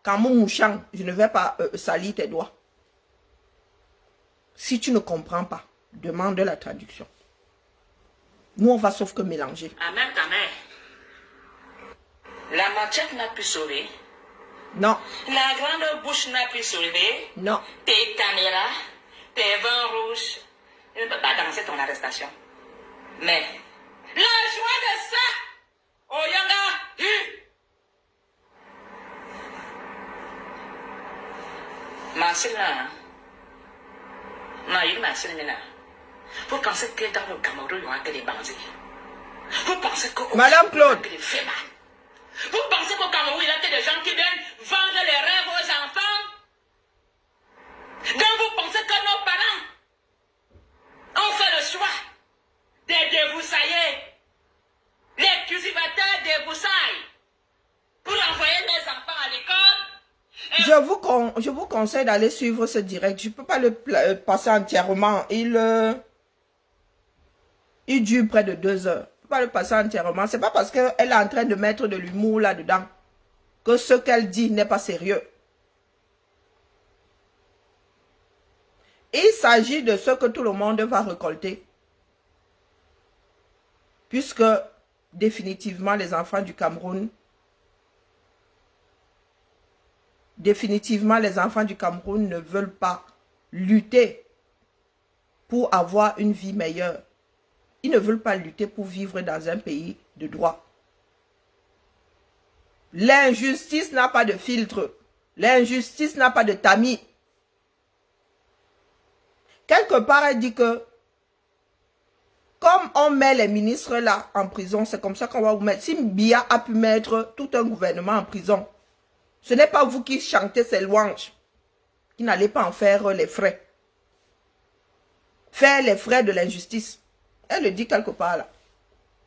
Quand mon mouchant, je ne vais pas salir tes doigts. Si tu ne comprends pas, demande la traduction. Nous, on va sauf que mélanger. Amen, Kamer. La machette n'a pu sauver. Non. La grande bouche n'a pu sauver. Non. Tes caméras, tes vins rouges. Je ne peux pas danser ton arrestation. Mais la joie de ça, oh Yanga, Marcela, Maïl Marcela, vous pensez que dans le Cameroun, il y aura que des bandits? Vous pensez que Madame Claude, vous pensez qu'au Cameroun, il y a que des gens qui viennent vendre les rêves aux enfants? Donc vous pensez que nos parents ont fait le choix des déboussaillés, les cultivateurs déboussailles, pour envoyer les enfants à l'école? je vous conseille d'aller suivre ce direct. Je ne peux pas le passer entièrement. Il dure près de 2 heures. Je ne peux pas le passer entièrement. Ce n'est pas parce qu'elle est en train de mettre de l'humour là-dedans que ce qu'elle dit n'est pas sérieux. Il s'agit de ce que tout le monde va récolter. Puisque définitivement les enfants du Cameroun, ne veulent pas lutter pour avoir une vie meilleure. Ils ne veulent pas lutter pour vivre dans un pays de droit. L'injustice n'a pas de filtre. L'injustice n'a pas de tamis. Quelque part, elle dit que comme on met les ministres là en prison, c'est comme ça qu'on va vous mettre. Si Biya a pu mettre tout un gouvernement en prison, ce n'est pas vous qui chantez ces louanges, qui n'allez pas en faire les frais. Faire les frais de l'injustice. Elle le dit quelque part là.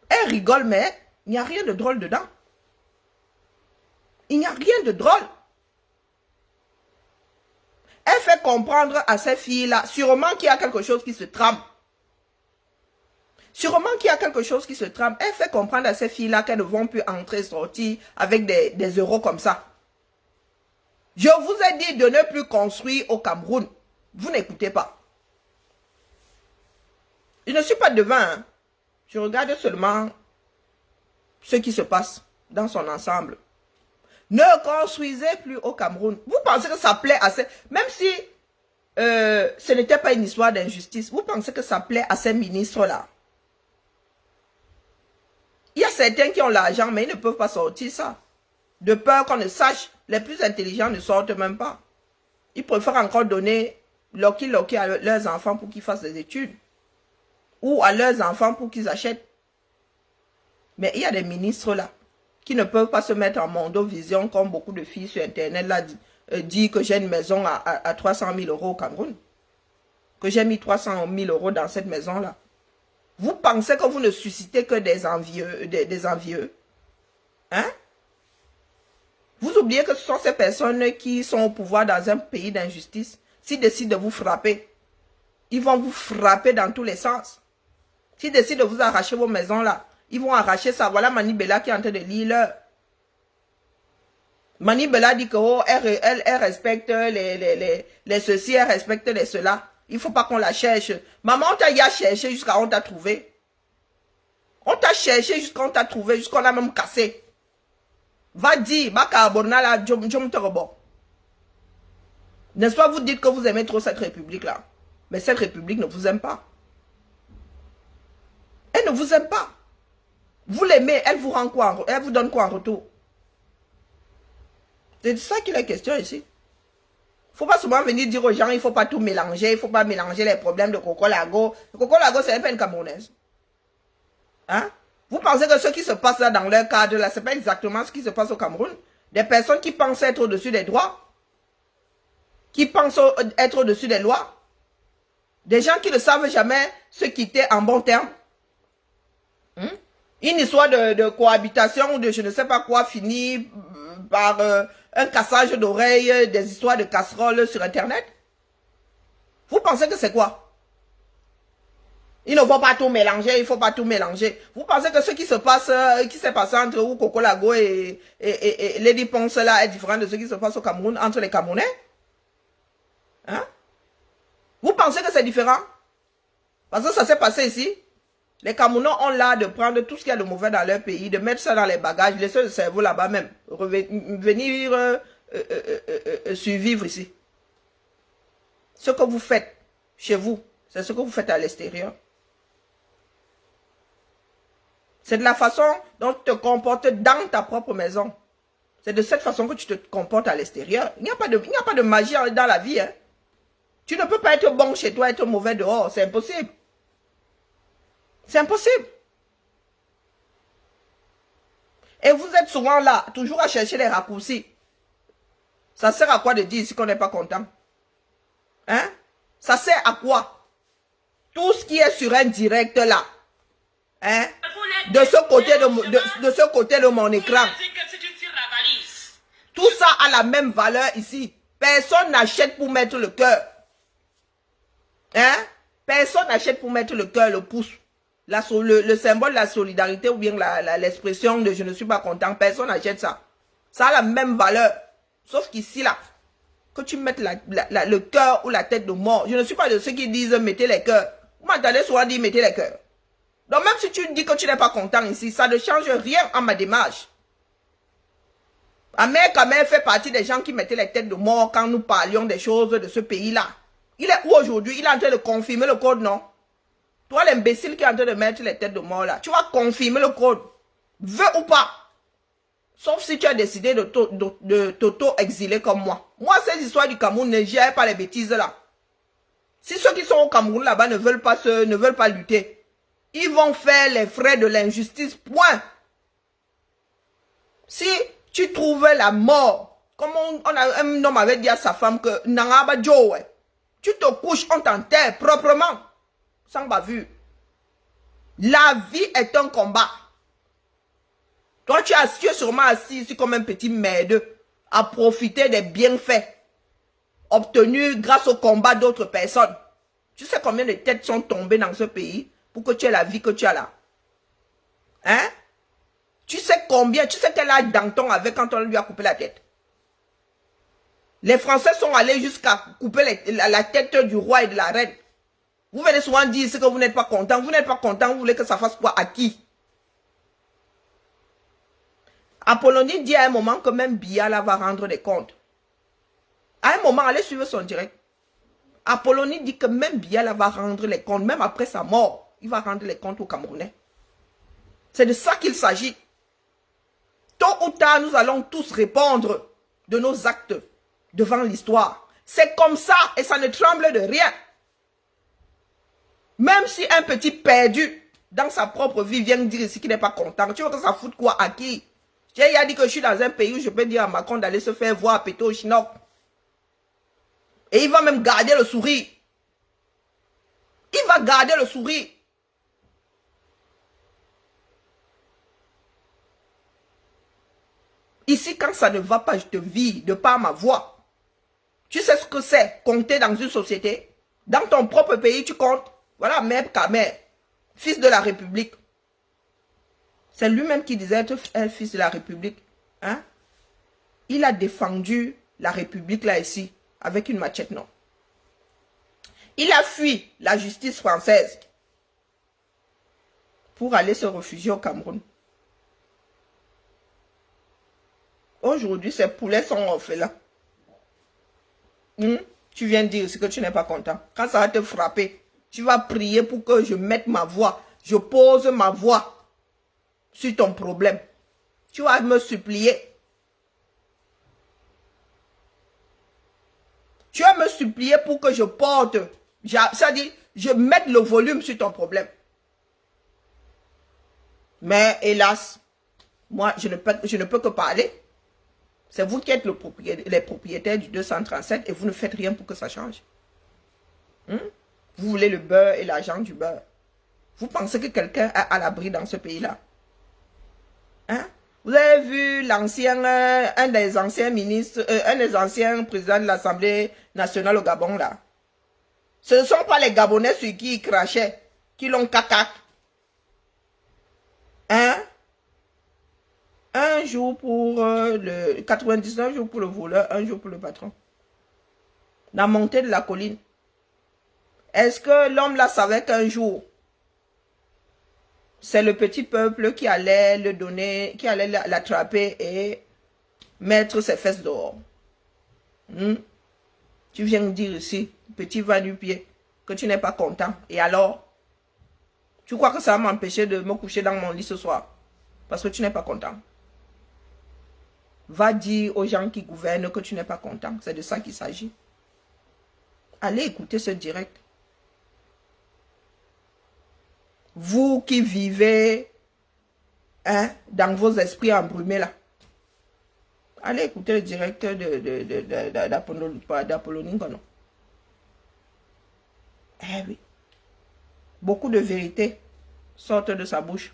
Elle rigole, mais il n'y a rien de drôle dedans. Il n'y a rien de drôle. Elle fait comprendre à ces filles-là, sûrement qu'il y a quelque chose qui se trame. Sûrement qu'il y a quelque chose qui se trame. Elle fait comprendre à ces filles-là qu'elles ne vont plus entrer, sortir avec des euros comme ça. Je vous ai dit de ne plus construire au Cameroun. Vous n'écoutez pas. Je ne suis pas devin. Hein. Je regarde seulement ce qui se passe dans son ensemble. Ne construisez plus au Cameroun. Vous pensez que ça plaît à ces... Même si ce n'était pas une histoire d'injustice, vous pensez que ça plaît à ces ministres-là? Il y a certains qui ont l'argent, mais ils ne peuvent pas sortir ça. De peur qu'on ne sache, les plus intelligents ne sortent même pas. Ils préfèrent encore donner loki à leurs enfants pour qu'ils fassent des études. Ou à leurs enfants pour qu'ils achètent. Mais il y a des ministres là, qui ne peuvent pas se mettre en mondovision comme beaucoup de filles sur Internet là disent que j'ai une maison à 300 000 euros au Cameroun. Que j'ai mis 300 000 euros dans cette maison là. Vous pensez que vous ne suscitez que des envieux, hein? Vous oubliez que ce sont ces personnes qui sont au pouvoir dans un pays d'injustice. S'ils décident de vous frapper, ils vont vous frapper dans tous les sens. S'ils décident de vous arracher vos maisons là, ils vont arracher ça. Voilà Manibela qui est en train de lire. Mani Bella dit que oh, elle respecte les ceci, elle respecte les cela. Il ne faut pas qu'on la cherche. Maman, on t'a cherché jusqu'à on t'a trouvé. On t'a cherché jusqu'à on t'a trouvé, jusqu'à on a même cassé. Va dire, n'est-ce pas, vous dites que vous aimez trop cette république-là. Mais cette république ne vous aime pas. Elle ne vous aime pas. Vous l'aimez, elle vous rend quoi? Elle vous donne quoi en retour? C'est de ça qu'il est question ici. Il ne faut pas souvent venir dire aux gens, il ne faut pas tout mélanger, il ne faut pas mélanger les problèmes de Coco Lago. Coco Lago, c'est pas une Camerounaise. Hein? Vous pensez que ce qui se passe là dans leur cadre, là, ce n'est pas exactement ce qui se passe au Cameroun? Des personnes qui pensent être au-dessus des droits, qui pensent être au-dessus des lois, des gens qui ne savent jamais se quitter en bon terme. Une histoire de cohabitation ou de je ne sais pas quoi finit par un cassage d'oreilles, des histoires de casseroles sur Internet. Vous pensez que c'est quoi? Il ne faut pas tout mélanger, il ne faut pas tout mélanger. Vous pensez que ce qui se passe, qui s'est passé entre vous, Coco Lago et Lady Ponce là est différent de ce qui se passe au Cameroun, entre les Camerounais? Hein? Vous pensez que c'est différent? Parce que ça s'est passé ici. Les Camerounais ont l'art de prendre tout ce qu'il y a de mauvais dans leur pays, de mettre ça dans les bagages, laisser le cerveau là-bas même, venir survivre ici. Ce que vous faites chez vous, c'est ce que vous faites à l'extérieur. C'est de la façon dont tu te comportes dans ta propre maison. C'est de cette façon que tu te comportes à l'extérieur. Il n'y a pas de magie dans la vie. Hein. Tu ne peux pas être bon chez toi et être mauvais dehors. C'est impossible. C'est impossible. Et vous êtes souvent là, toujours à chercher les raccourcis. Ça sert à quoi de dire ici qu'on n'est pas content? Hein? Ça sert à quoi? Tout ce qui est sur un direct là. Hein? De ce côté de mon écran. Tout ça a la même valeur ici. Personne n'achète pour mettre le cœur. Hein? Personne n'achète pour mettre le cœur, le pouce. Le symbole de la solidarité ou bien l'expression de je ne suis pas content, personne n'achète ça. Ça a la même valeur. Sauf qu'ici, là, que tu mettes le cœur ou la tête de mort. Je ne suis pas de ceux qui disent mettez les cœurs. Vous m'entendez souvent dire mettez les cœurs. Donc même si tu dis que tu n'es pas content ici, ça ne change rien à ma démarche. Ahmed Kamer fait partie des gens qui mettaient les têtes de mort quand nous parlions des choses de ce pays-là. Il est où aujourd'hui? Il est en train de confirmer le code, non? Toi, l'imbécile qui est en train de mettre les têtes de mort là, tu vas confirmer le code. Veux ou pas. Sauf si tu as décidé de t'auto-exiler comme moi. Moi, ces histoires du Cameroun, ne gère pas les bêtises là. Si ceux qui sont au Cameroun là-bas ne veulent pas lutter, ils vont faire les frais de l'injustice, point. Si tu trouves la mort, comme un homme avait dit à sa femme que Nangaba Joe, tu te couches, on t'enterre proprement. Sans bavure. La vie est un combat. Toi, tu es sûrement assis ici comme un petit merdeux à profiter des bienfaits obtenus grâce au combat d'autres personnes. Tu sais combien de têtes sont tombées dans ce pays pour que tu aies la vie que tu as là? Hein? Tu sais combien, tu sais quel âge Danton avait quand on lui a coupé la tête? Les Français sont allés jusqu'à couper la tête du roi et de la reine. Vous venez souvent dire que vous n'êtes pas content. Vous n'êtes pas content, vous voulez que ça fasse quoi à qui? Apollonie dit à un moment que même Biala va rendre des comptes. À un moment, allez suivre son direct. Apollonie dit que même Biala va rendre les comptes, même après sa mort, il va rendre les comptes aux Camerounais. C'est de ça qu'il s'agit. Tôt ou tard, nous allons tous répondre de nos actes devant l'histoire. C'est comme ça et ça ne tremble de rien. Même si un petit perdu dans sa propre vie vient dire ici qu'il n'est pas content, tu veux que ça foute quoi à qui? Il a dit que je suis dans un pays où je peux dire à Macron d'aller se faire voir péter au chinois. Et il va même garder le sourire. Il va garder le sourire. Ici, quand ça ne va pas, je te vis de par ma voix. Tu sais ce que c'est compter dans une société? Dans ton propre pays, tu comptes. Voilà, Meb Kamer, fils de la République. C'est lui-même qui disait être un fils de la République. Hein? il a défendu la République là ici avec une machette, non. Il a fui la justice française pour aller se réfugier au Cameroun. Aujourd'hui, ces poulets sont orphelins. Tu viens dire ce que tu n'es pas content. Quand ça va te frapper, tu vas prier pour que je mette ma voix. Je pose ma voix sur ton problème. Tu vas me supplier. Tu vas me supplier pour que je porte. C'est-à-dire, je mette le volume sur ton problème. Mais hélas, moi, je ne peux que parler. C'est vous qui êtes les propriétaires du 237 et vous ne faites rien pour que ça change. Vous voulez le beurre et l'argent du beurre. Vous pensez que quelqu'un est à l'abri dans ce pays-là? Vous avez vu l'ancien, un des anciens ministres, un des anciens présidents de l'Assemblée nationale au Gabon là. Ce ne sont pas les Gabonais sur qui ils crachaient, qui l'ont caca. Un jour pour le 99 jours pour le voleur, un jour pour le patron. La montée de la colline. Est-ce que l'homme là savait qu'un jour, c'est le petit peuple qui allait le donner, qui allait l'attraper et mettre ses fesses dehors? Tu viens me dire ici, petit va du pied, que tu n'es pas content. Et alors, tu crois que ça va m'empêcher de me coucher dans mon lit ce soir? Parce que tu n'es pas content. Va dire aux gens qui gouvernent que tu n'es pas content. C'est de ça qu'il s'agit. Allez écouter ce direct. Vous qui vivez dans vos esprits embrumés là. Allez écouter le direct d'Apollonie. Eh oui. Beaucoup de vérités sortent de sa bouche.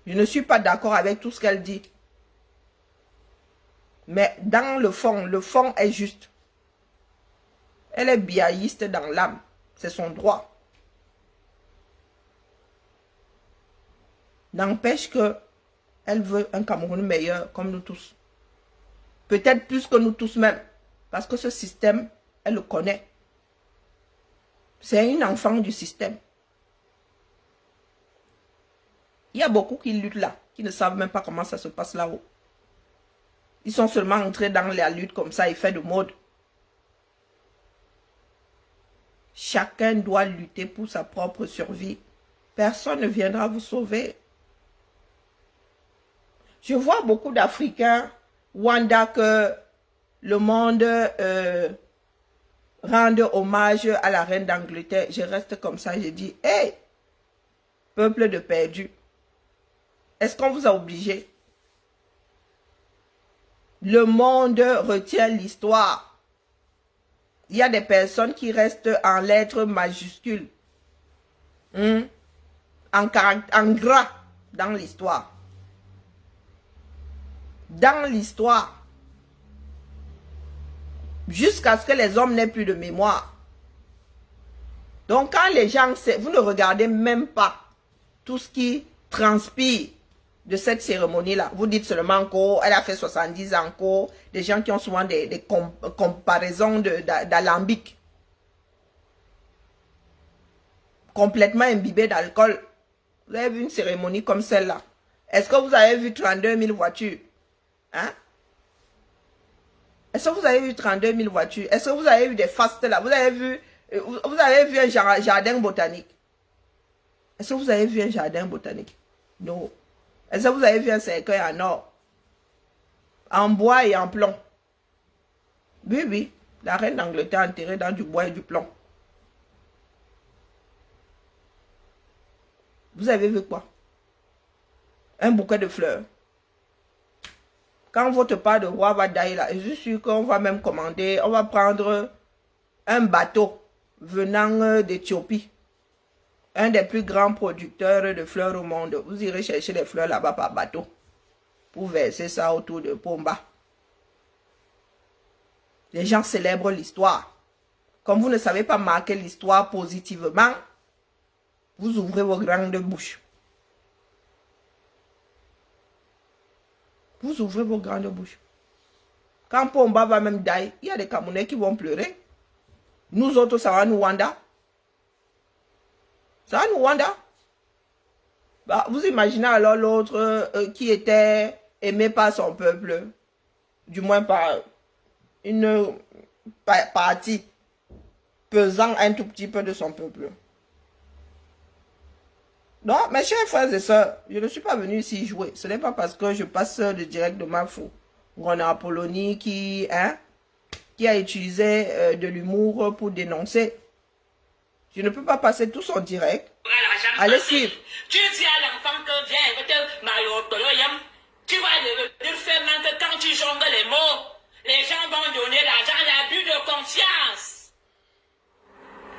Je ne suis pas d'accord avec tout ce qu'elle dit. Mais dans le fond est juste. Elle est biaïste dans l'âme. C'est son droit. N'empêche que elle veut un Cameroun meilleur comme nous tous. Peut-être plus que nous tous même. Parce que ce système, elle le connaît. C'est une enfant du système. Il y a beaucoup qui luttent là, qui ne savent même pas comment ça se passe là-haut. Ils sont seulement entrés dans la lutte comme ça, effet de mode. Chacun doit lutter pour sa propre survie. Personne ne viendra vous sauver. Je vois beaucoup d'Africains, Wanda, que le monde rende hommage à la reine d'Angleterre. Je reste comme ça, je dis, hey, peuple de perdus. Est-ce qu'on vous a obligé? Le monde retient l'histoire. Il y a des personnes qui restent en lettres majuscules. En gras dans l'histoire. Dans l'histoire. Jusqu'à ce que les hommes n'aient plus de mémoire. Donc quand les gens, vous ne regardez même pas tout ce qui transpire de cette cérémonie-là. Vous dites seulement qu'elle a fait 70 ans, des gens qui ont souvent des comparaisons d'alambic. Complètement imbibés d'alcool. Vous avez vu une cérémonie comme celle-là? Est-ce que vous avez vu 32 000 voitures? Est-ce que vous avez vu 32 000 voitures? Est-ce que vous avez vu des fastes là? Vous avez vu un jardin botanique? Est-ce que vous avez vu un jardin botanique? Non. Est-ce que vous avez vu un cercueil en or? En bois et en plomb? Oui, oui. La reine d'Angleterre enterrée dans du bois et du plomb. Vous avez vu quoi? Un bouquet de fleurs. Quand votre part de roi va d'ailleurs là, je suis sûr qu'on va même commander, on va prendre un bateau venant d'Éthiopie. Un des plus grands producteurs de fleurs au monde. Vous irez chercher les fleurs là-bas par bateau. Pour verser ça autour de Pomba. Les gens célèbrent l'histoire. Comme vous ne savez pas marquer l'histoire positivement, vous ouvrez vos grandes bouches. Vous ouvrez vos grandes bouches. Quand Pomba va même die, il y a des Camerounais qui vont pleurer. Nous autres, ça va nous Wanda. Ça va nous Wanda. Bah, vous imaginez alors l'autre qui était aimé par son peuple, du moins par une partie pesant un tout petit peu de son peuple. Non, mes chers frères et sœurs, je ne suis pas venu ici jouer. Ce n'est pas parce que je passe le direct de ma fou. On a Apollonie qui a utilisé de l'humour pour dénoncer. Je ne peux pas passer tout son direct. Allez suivre. Tu dis à l'enfant que viens, tu vas devenir fermement que quand tu jongles les mots, les gens vont donner l'argent, l'abus de confiance.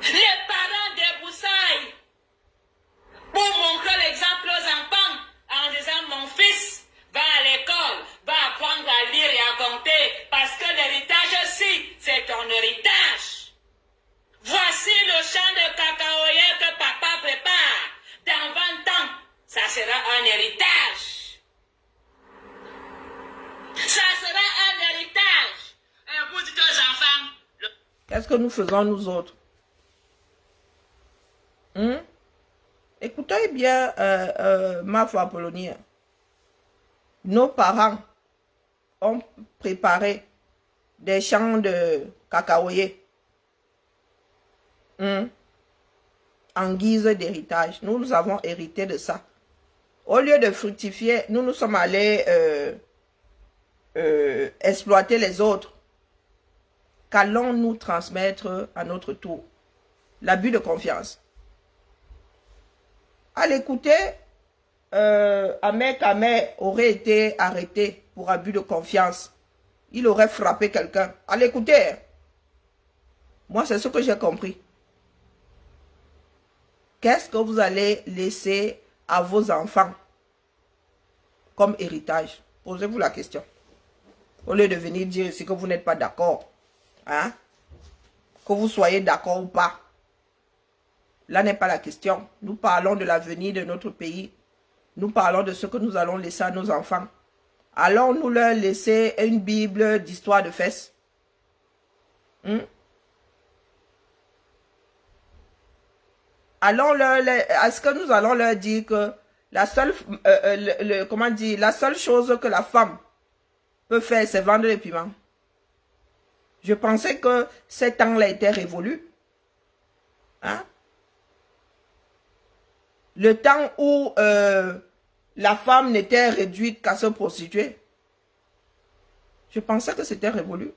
Les parents débroussaillent pour montrer l'exemple aux enfants en disant mon fils va à l'école, va apprendre à lire et à compter parce que l'héritage aussi, c'est ton héritage. Voici le champ de cacaoyer que papa prépare. Dans 20 ans, ça sera un héritage. Ça sera un héritage. Et vous dites aux enfants... Qu'est-ce que nous faisons nous autres? Écoutez bien ma foi Apollonie. Nos parents ont préparé des champs de cacaoyer en guise d'héritage. Nous avons hérité de ça. Au lieu de fructifier, nous sommes allés exploiter les autres. Qu'allons-nous transmettre à notre tour? L'abus de confiance. À l'écouter, Ahmed Kamé aurait été arrêté pour abus de confiance. Il aurait frappé quelqu'un. À l'écouter, moi c'est ce que j'ai compris. Qu'est-ce que vous allez laisser à vos enfants comme héritage? Posez-vous la question. Au lieu de venir dire ici que vous n'êtes pas d'accord. Hein? Que vous soyez d'accord ou pas. Là n'est pas la question. Nous parlons de l'avenir de notre pays. Nous parlons de ce que nous allons laisser à nos enfants. Allons-nous leur laisser une Bible d'histoire de fesses? Est-ce que nous allons leur dire que la seule, la seule chose que la femme peut faire, c'est vendre les piments? Je pensais que ces temps-là étaient révolus. Hein? Le temps où la femme n'était réduite qu'à se prostituer. Je pensais que c'était révolu.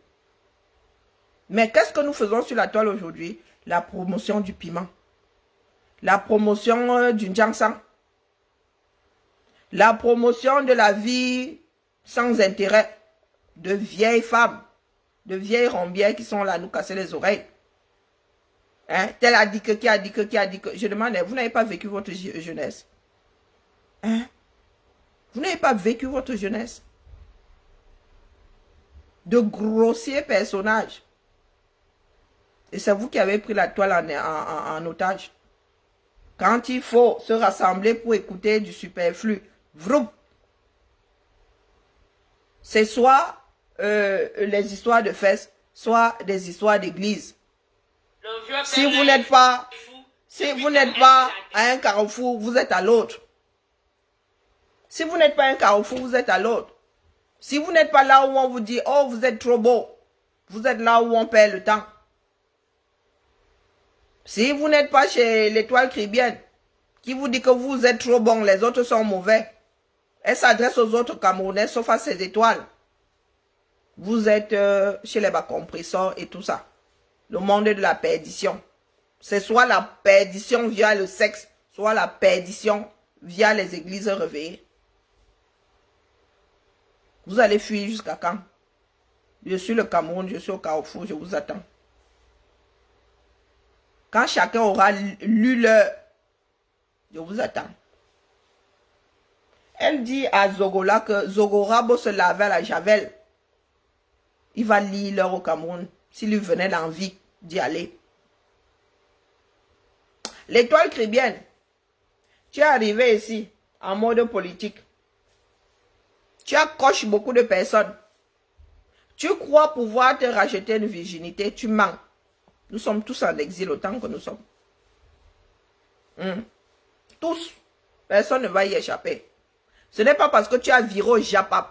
Mais qu'est-ce que nous faisons sur la toile aujourd'hui? La promotion du piment. La promotion du Njangsang. La promotion de la vie sans intérêt. De vieilles femmes. De vieilles rombières qui sont là à nous casser les oreilles. Hein? Tel a dit que, qui a dit que, qui a dit que. Je demande, vous n'avez pas vécu votre jeunesse? Hein? Vous n'avez pas vécu votre jeunesse? De grossiers personnages. Et c'est vous qui avez pris la toile en otage. Quand il faut se rassembler pour écouter du superflu, vroom. C'est soit les histoires de fesses, soit des histoires d'église. Si vous n'êtes pas à un carrefour, vous êtes à l'autre. Si vous n'êtes pas à un carrefour, vous êtes à l'autre. Si vous n'êtes pas là où on vous dit, oh, vous êtes trop beau, vous êtes là où on perd le temps. Si vous n'êtes pas chez l'étoile caribéenne, qui vous dit que vous êtes trop bon, les autres sont mauvais, elle s'adresse aux autres Camerounais, sauf à ces étoiles. Vous êtes chez les bas compresseurs et tout ça. Le monde de la perdition. C'est soit la perdition via le sexe, soit la perdition via les églises réveillées. Vous allez fuir jusqu'à quand? Je suis le Cameroun, je suis au Carrefour, je vous attends. Quand chacun aura lu leur, je vous attends. Elle dit à Zogola que Zogorabo se lavait à la javel. Il va lire l'heure au Cameroun, s'il lui venait l'envie d'y aller. L'étoile caribéenne, tu es arrivé ici en mode politique. Tu accroches beaucoup de personnes. Tu crois pouvoir te racheter une virginité, tu mens. Nous sommes tous en exil autant que nous sommes. Tous. Personne ne va y échapper. Ce n'est pas parce que tu as viré au Japap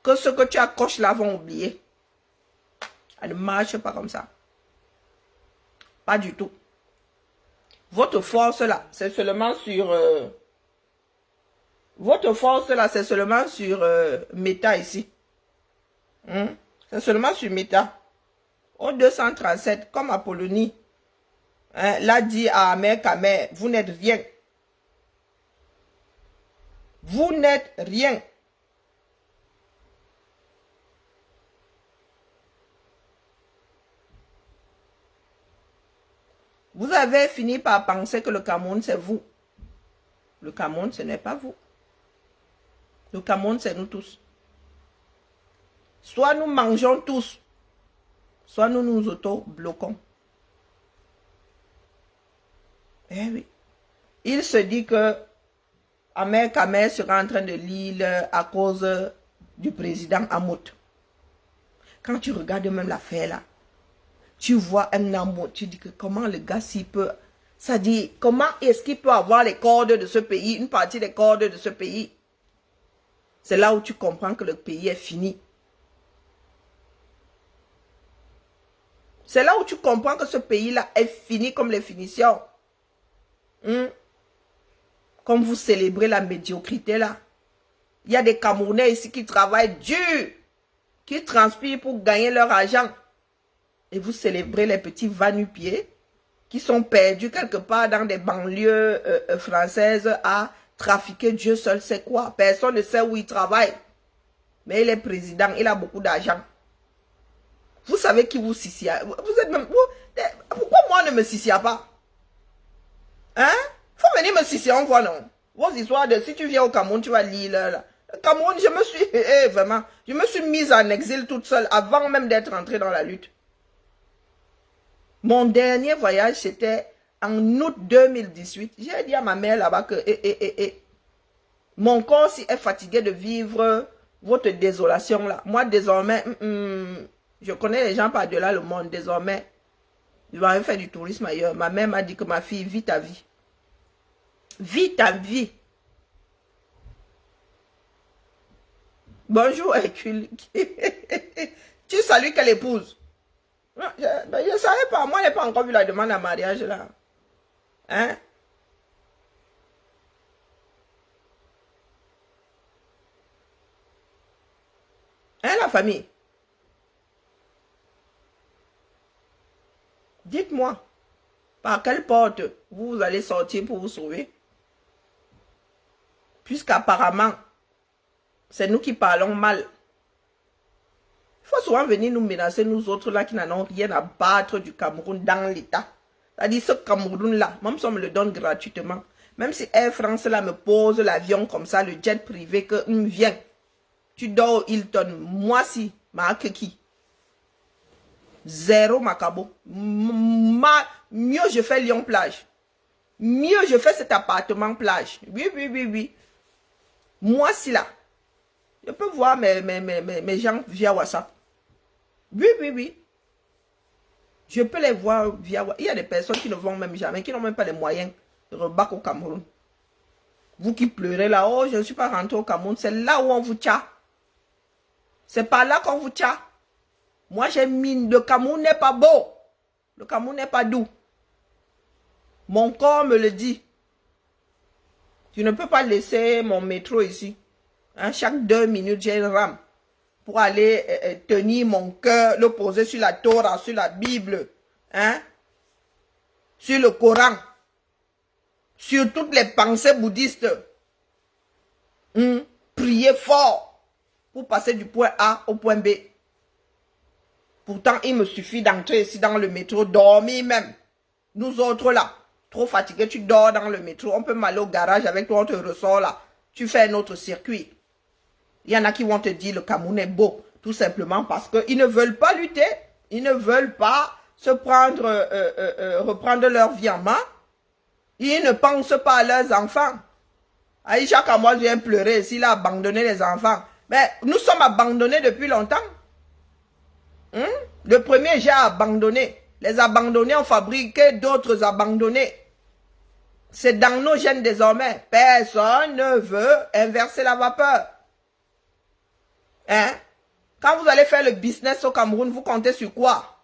que ce que tu accroches là vont oublier. Ça ne marche pas comme ça. Pas du tout. Votre force là, c'est seulement sur... votre force là, c'est seulement sur Meta ici. C'est seulement sur Meta. Au 237, comme Apollonie, l'a dit à Amer Kamer, vous n'êtes rien. Vous n'êtes rien. Vous avez fini par penser que le Cameroun, c'est vous. Le Cameroun, ce n'est pas vous. Le Cameroun, c'est nous tous. Soit nous mangeons tous, soit nous nous auto-bloquons. Eh oui. Il se dit que Amer Kamer sera en train de lire à cause du président Hamout. Quand tu regardes même l'affaire là, tu vois un amour, tu dis que comment le gars s'il peut, ça dit comment est-ce qu'il peut avoir les cordes de ce pays, une partie des cordes de ce pays. C'est là où tu comprends que le pays est fini. C'est là où tu comprends que ce pays-là est fini comme les finitions. Comme vous célébrez la médiocrité là. Il y a des Camerounais ici qui travaillent dur, qui transpirent pour gagner leur argent. Et vous célébrez les petits va-nu-pieds qui sont perdus quelque part dans des banlieues françaises à trafiquer Dieu seul sait quoi. Personne ne sait où il travaille. Mais il est président, il a beaucoup d'argent. Vous savez qui vous sicia. Vous êtes même... pourquoi moi ne me sicia pas? Hein? Faut venir me sicia, on voit non. Vos histoires de si tu viens au Cameroun, tu vas lire là. Le Cameroun, je me suis... vraiment, je me suis mise en exil toute seule avant même d'être entrée dans la lutte. Mon dernier voyage, c'était en août 2018. J'ai dit à ma mère là-bas que mon corps est fatigué de vivre votre désolation là. Moi, désormais, je connais les gens par-delà le monde. Désormais, je vais faire du tourisme ailleurs. Ma mère m'a dit que ma fille, vis ta vie. Vis ta vie. Bonjour, Hercule. Tu salues quelle épouse? Je ne savais pas. Moi, je n'ai pas encore vu la demande en mariage là. Hein? Hein, la famille? Dites-moi, par quelle porte vous allez sortir pour vous sauver? Puisqu'apparemment, c'est nous qui parlons mal. Il faut souvent venir nous menacer, nous autres là qui n'en ont rien à battre du Cameroun dans l'État. C'est-à-dire ce Cameroun-là, même si on me le donne gratuitement, même si Air France là me pose l'avion comme ça, le jet privé que viens, tu dors au Hilton, moi si, marque qui? Zéro macabo. Mieux je fais Lyon plage. Mieux je fais cet appartement plage. Oui. Moi si là, je peux voir mes gens via WhatsApp. Oui. Je peux les voir via WhatsApp. Il y a des personnes qui ne vont même jamais, qui n'ont même pas les moyens de rebattre au Cameroun. Vous qui pleurez là, oh, je ne suis pas rentré au Cameroun, c'est là où on vous tient. C'est par là qu'on vous tient. Moi, j'ai mis, le Cameroun n'est pas beau. Le Cameroun n'est pas doux. Mon corps me le dit. Je ne peux pas laisser mon métro ici. Hein, chaque 2 minutes, j'ai une rame pour aller tenir mon cœur, le poser sur la Torah, sur la Bible, hein, sur le Coran, sur toutes les pensées bouddhistes. Prier fort pour passer du point A au point B. Pourtant, il me suffit d'entrer ici dans le métro, dormir même. Nous autres là, trop fatigués, tu dors dans le métro. On peut m'aller au garage avec toi, on te ressort là. Tu fais un autre circuit. Il y en a qui vont te dire le Cameroun est beau. Tout simplement parce qu'ils ne veulent pas lutter. Ils ne veulent pas se prendre, reprendre leur vie en main. Ils ne pensent pas à leurs enfants. Aïcha, quand moi je viens pleurer s'il a abandonné les enfants. Mais nous sommes abandonnés depuis longtemps. Le premier, j'ai abandonné. Les abandonnés ont fabriqué d'autres abandonnés. C'est dans nos gènes désormais. Personne ne veut inverser la vapeur. Hein? Quand vous allez faire le business au Cameroun, vous comptez sur quoi?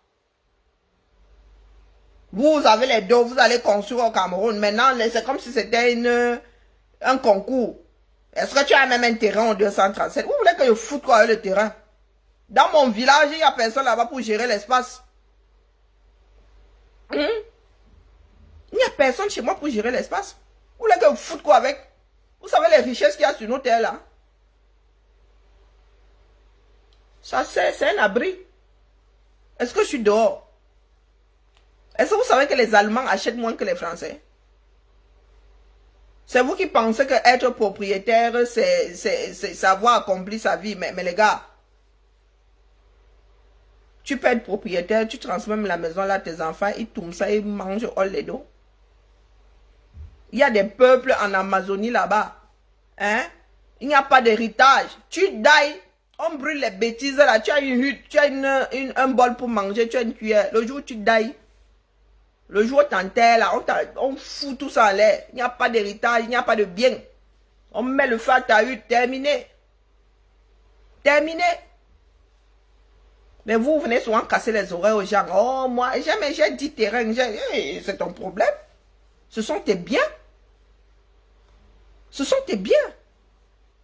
Vous avez les dos, vous allez construire au Cameroun. Maintenant, c'est comme si c'était un concours. Est-ce que tu as même un terrain en 237? Vous voulez que je foute quoi le terrain? Dans mon village, il n'y a personne là-bas pour gérer l'espace. Il n'y a personne chez moi pour gérer l'espace. Vous voulez que je foute quoi avec? Vous savez les richesses qu'il y a sur nos terres là? Ça, c'est un abri. Est-ce que je suis dehors? Est-ce que vous savez que les Allemands achètent moins que les Français? C'est vous qui pensez que être propriétaire, c'est savoir accomplir sa vie. Mais les gars, tu peux être propriétaire, tu transmets la maison là à tes enfants, ils tombent ça, ils mangent all les dos. Il y a des peuples en Amazonie là-bas. Hein? Il n'y a pas d'héritage. Tu dailles, on brûle les bêtises là, tu as une hutte, tu as un bol pour manger, tu as une cuillère. Le jour où tu dailles, le jour où tu enterres là, on fout tout ça en l'air. Il n'y a pas d'héritage, il n'y a pas de bien. On met le feu à ta hutte, terminé. Terminé. Mais vous venez souvent casser les oreilles aux gens. Oh, moi, j'ai 10 terrains. Hey, c'est ton problème. Ce sont tes biens. Ce sont tes biens.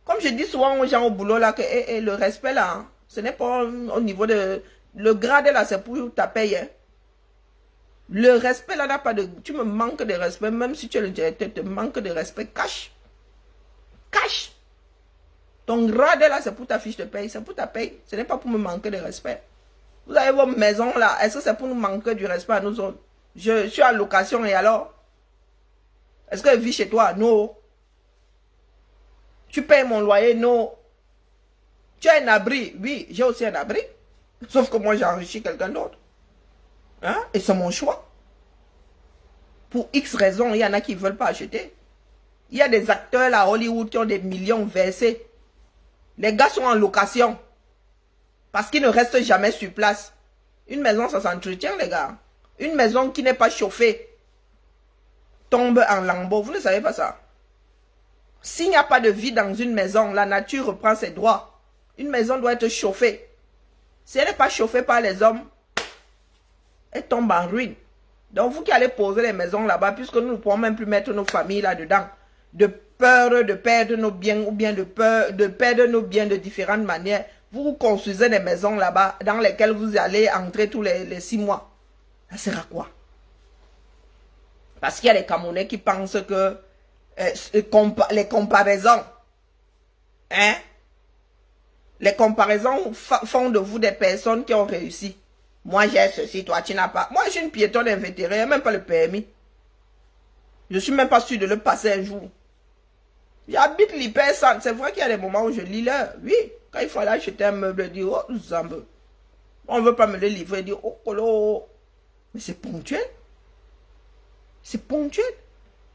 Comme je dis souvent aux gens au boulot là, que le respect là, hein, ce n'est pas au niveau de... Le grade là, c'est pour ta paye. Hein. Le respect là n'a pas de... Tu me manques de respect, même si tu es le directeur, tu manques de respect, cache. Cache. Ton grade là, c'est pour ta fiche de paye, c'est pour ta paye. Ce n'est pas pour me manquer de respect. Vous avez vos maisons là, est-ce que c'est pour nous manquer du respect à nous autres? Je suis en location et alors? Est-ce que je vis chez toi? Non. Tu payes mon loyer? Non. Tu as un abri? Oui, j'ai aussi un abri. Sauf que moi, j'ai enrichi quelqu'un d'autre. Hein? Et c'est mon choix. Pour X raisons, il y en a qui ne veulent pas acheter. Il y a des acteurs là à Hollywood qui ont des millions versés. Les gars sont en location. Parce qu'ils ne restent jamais sur place. Une maison, ça s'entretient, les gars. Une maison qui n'est pas chauffée tombe en lambeaux. Vous ne savez pas ça. S'il n'y a pas de vie dans une maison, la nature reprend ses droits. Une maison doit être chauffée. Si elle n'est pas chauffée par les hommes, elle tombe en ruine. Donc vous qui allez poser les maisons là-bas, puisque nous ne pouvons même plus mettre nos familles là-dedans, de peur de perdre nos biens ou bien de peur de perdre nos biens de différentes manières, vous construisez des maisons là-bas dans lesquelles vous allez entrer tous les 6 mois. Ça sert à quoi? Parce qu'il y a les Camerounais qui pensent que les comparaisons, hein? Les comparaisons font de vous des personnes qui ont réussi. Moi j'ai ceci, toi tu n'as pas. Moi je suis une piétonne invétérée, il n'y a même pas le permis. Je ne suis même pas sûr de le passer un jour. J'habite l'hyper-centre. C'est vrai qu'il y a des moments où je lis l'heure. Oui, quand il faut aller acheter un meuble, dire oh, Zambe. On ne veut pas me le livrer, dire oh, colo. Mais c'est ponctuel. C'est ponctuel.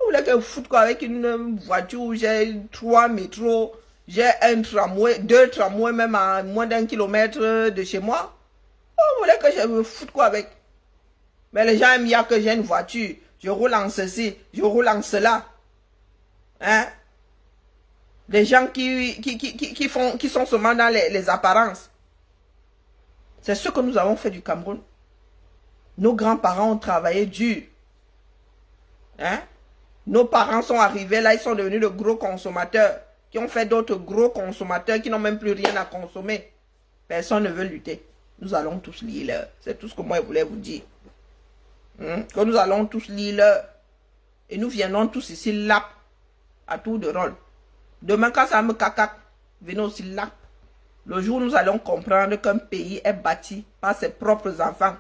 Vous voulez que je foute quoi avec une voiture où j'ai 3 métros, j'ai un tramway, 2 tramways même à moins d'1 kilomètre de chez moi? Oh, vous voulez que je me foute quoi avec? Mais les gens aiment bien que j'ai une voiture. Je roule en ceci, je roule en cela. Hein? Des gens qui sont seulement dans les apparences. C'est ce que nous avons fait du Cameroun. Nos grands-parents ont travaillé dur. Hein? Nos parents sont arrivés là, ils sont devenus de gros consommateurs, qui ont fait d'autres gros consommateurs qui n'ont même plus rien à consommer. Personne ne veut lutter. Nous allons tous lire l'heure. C'est tout ce que moi je voulais vous dire. Que nous allons tous lire l'heure. Et nous viendrons tous ici lap à tour de rôle. Demain, quand ça me cacaque, venez aussi lap. Le jour où nous allons comprendre qu'un pays est bâti par ses propres enfants.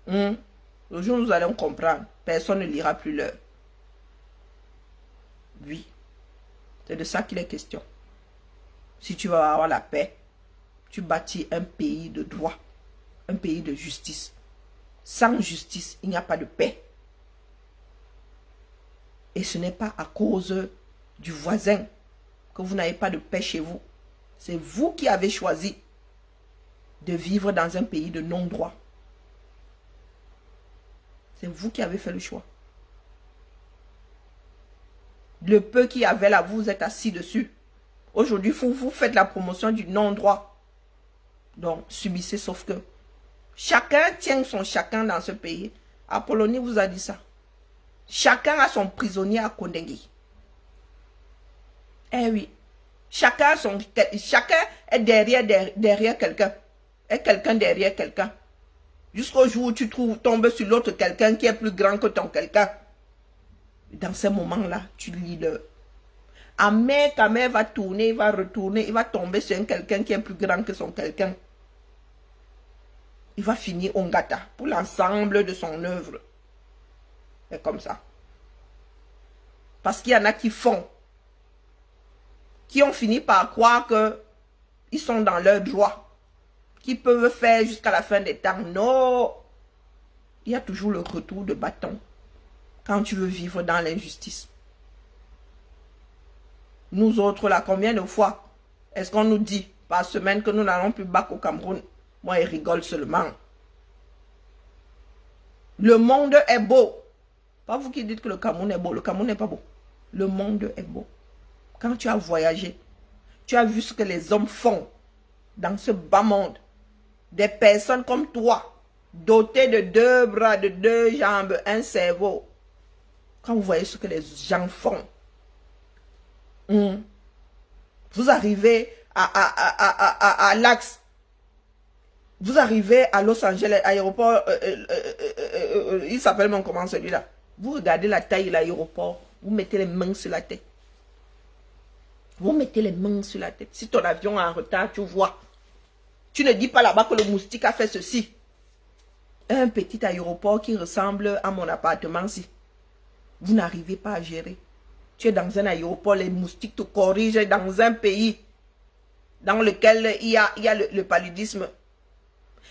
Le jour où nous allons comprendre, personne ne lira plus l'heure. Oui, c'est de ça qu'il est question. Si tu vas avoir la paix, tu bâtis un pays de droit, un pays de justice. Sans justice, il n'y a pas de paix. Et ce n'est pas à cause du voisin que vous n'avez pas de paix chez vous. C'est vous qui avez choisi de vivre dans un pays de non-droit. C'est vous qui avez fait le choix. Le peu qui avait là, vous êtes assis dessus. Aujourd'hui, vous faites la promotion du non-droit. Donc, subissez, sauf que chacun tient son chacun dans ce pays. Apollonie vous a dit ça. Chacun a son prisonnier à Kondengui. Eh oui. Chacun est derrière quelqu'un. Et quelqu'un derrière quelqu'un. Jusqu'au jour où tu tombes sur l'autre quelqu'un qui est plus grand que ton quelqu'un. Dans ces moments-là, tu lis le... Amé va tourner, il va retourner, il va tomber sur quelqu'un qui est plus grand que son quelqu'un. Il va finir Ongata pour l'ensemble de son œuvre. C'est comme ça. Parce qu'il y en a qui font, qui ont fini par croire que ils sont dans leur droit, qui peuvent faire jusqu'à la fin des temps. Non, il y a toujours le retour de bâton quand tu veux vivre dans l'injustice. Nous autres là, combien de fois est-ce qu'on nous dit par semaine que nous n'allons plus bac au Cameroun? Moi, ils rigolent seulement. Le monde est beau. Pas vous qui dites que le Cameroun est beau. Le Cameroun n'est pas beau. Le monde est beau. Quand tu as voyagé, tu as vu ce que les hommes font dans ce bas monde. Des personnes comme toi, dotées de 2 bras, de 2 jambes, un cerveau. Quand vous voyez ce que les gens font, vous arrivez à l'Axe, vous arrivez à Los Angeles, aéroport, il s'appelle même comment celui-là. Vous regardez la taille de l'aéroport, vous mettez les mains sur la tête. Vous mettez les mains sur la tête. Si ton avion est en retard, tu vois. Tu ne dis pas là-bas que le moustique a fait ceci. Un petit aéroport qui ressemble à mon appartement-ci. Vous n'arrivez pas à gérer. Tu es dans un aéroport, les moustiques te corrigent dans un pays dans lequel il y a le paludisme.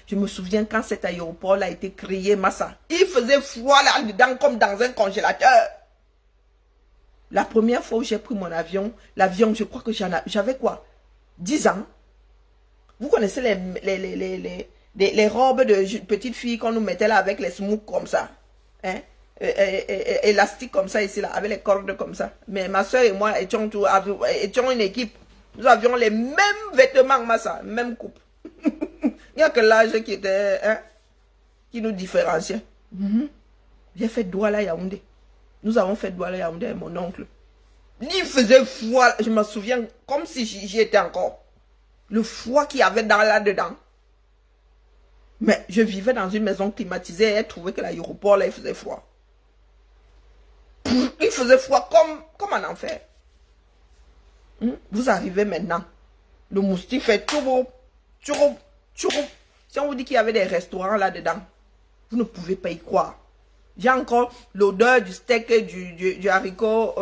Je me souviens quand cet aéroport-là a été créé, Massa. Il faisait froid là-dedans comme dans un congélateur. La première fois où j'ai pris mon avion, l'avion, je crois que j'avais quoi? 10 ans. Vous connaissez les robes de petites filles qu'on nous mettait là avec les smokes comme ça. Hein? Élastiques comme ça ici là, avec les cordes comme ça. Mais ma soeur et moi étions une équipe. Nous avions les mêmes vêtements, Massa, même coupe. Il n'y a que l'âge qui était, hein, qui nous différenciait. J'ai fait Douala Yaoundé. Nous avons fait Douala Yaoundé avec mon oncle. Il faisait froid, je me souviens comme si j'y étais encore. Le froid qu'il y avait là-dedans. Mais je vivais dans une maison climatisée et elle trouvait que l'aéroport là, il faisait froid. Il faisait froid comme un enfer. Vous arrivez maintenant. Le moustique fait tchouroup, tchouroup, tchouroup. Si on vous dit qu'il y avait des restaurants là-dedans, vous ne pouvez pas y croire. J'ai encore l'odeur du steak et du haricot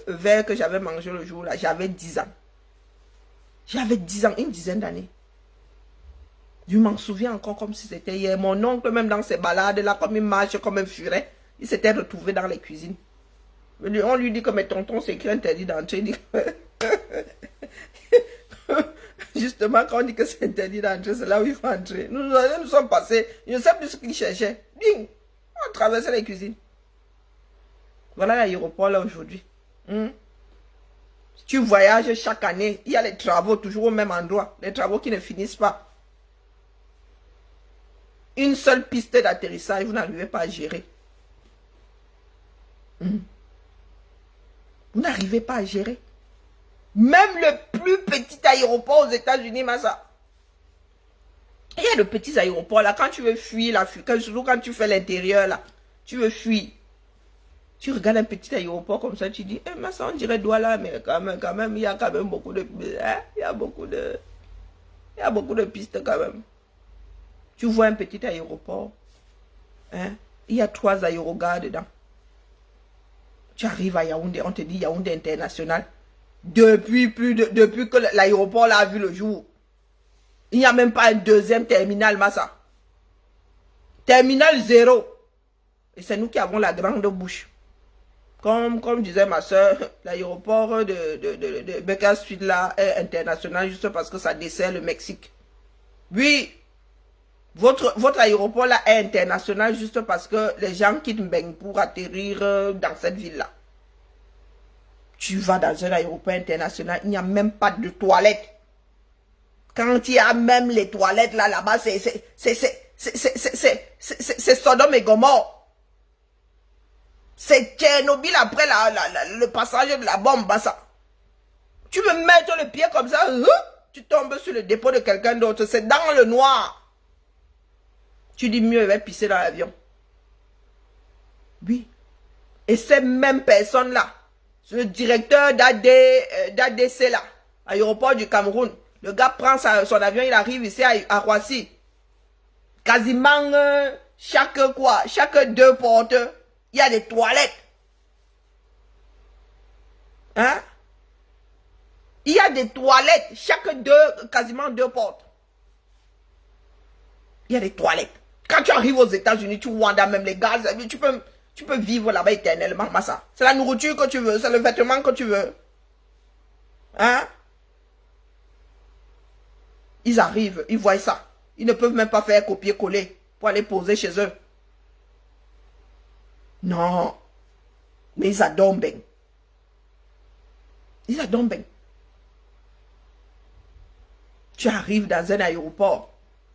vert que j'avais mangé le jour là. J'avais 10 ans. J'avais 10 ans, une dizaine d'années. Je m'en souviens encore comme si c'était hier. Mon oncle, même dans ses balades là, comme il marche comme un furet, il s'était retrouvé dans les cuisines. On lui dit que mes tontons, c'est écrit interdit d'entrer. Justement, quand on dit que c'est interdit d'entrer, c'est là où il faut entrer. Nous sommes passés, je ne sais plus ce qu'il cherchait. Ding, on traversait les cuisines. Voilà l'aéroport là aujourd'hui. Tu voyages chaque année, il y a les travaux toujours au même endroit. Les travaux qui ne finissent pas. Une seule piste d'atterrissage, vous n'arrivez pas à gérer. Vous n'arrivez pas à gérer. Même le plus petit aéroport aux États-Unis, Massa. Il y a de petits aéroports là, quand tu veux fuir, là, surtout quand tu fais l'intérieur là, tu veux fuir. Tu regardes un petit aéroport comme ça, tu dis, eh, Massa, on dirait Douala, mais quand même, il y a quand même beaucoup de... Hein, il y a beaucoup de pistes quand même. Tu vois un petit aéroport, hein, il y a 3 aérogares dedans. Tu arrives à Yaoundé, on te dit Yaoundé International. Depuis que l'aéroport a vu le jour, il n'y a même pas un deuxième terminal, Massa. Terminal 0. Et c'est nous qui avons la grande bouche. Comme disait ma soeur, l'aéroport de Baker Street là est international juste parce que ça dessert le Mexique. Oui, votre aéroport là est international juste parce que les gens quittent Mbeng pour atterrir dans cette ville-là. Tu vas dans un aéroport international, il n'y a même pas de toilettes. Quand il y a même les toilettes là-bas, c'est Sodome et Gomorrhe. C'est Tchernobyl après le passage de la bombe, ça. Tu veux mettre le pied comme ça, tu tombes sur le dépôt de quelqu'un d'autre, c'est dans le noir. Tu dis mieux, il va pisser dans l'avion. Oui. Et ces mêmes personnes-là, le directeur d'ADC là, aéroport du Cameroun, le gars prend son avion, il arrive ici à Roissy. Quasiment chaque 2 portes, il y a des toilettes. Hein? Il y a des toilettes, quasiment 2 portes. Il y a des toilettes. Quand tu arrives aux États-Unis, tu vois même les gaz, tu peux vivre là-bas éternellement, ça. C'est la nourriture que tu veux, c'est le vêtement que tu veux. Hein? Ils arrivent, ils voient ça. Ils ne peuvent même pas faire copier-coller pour aller poser chez eux. Non. Mais ils adorent bien. Ils adorent bien. Tu arrives dans un aéroport.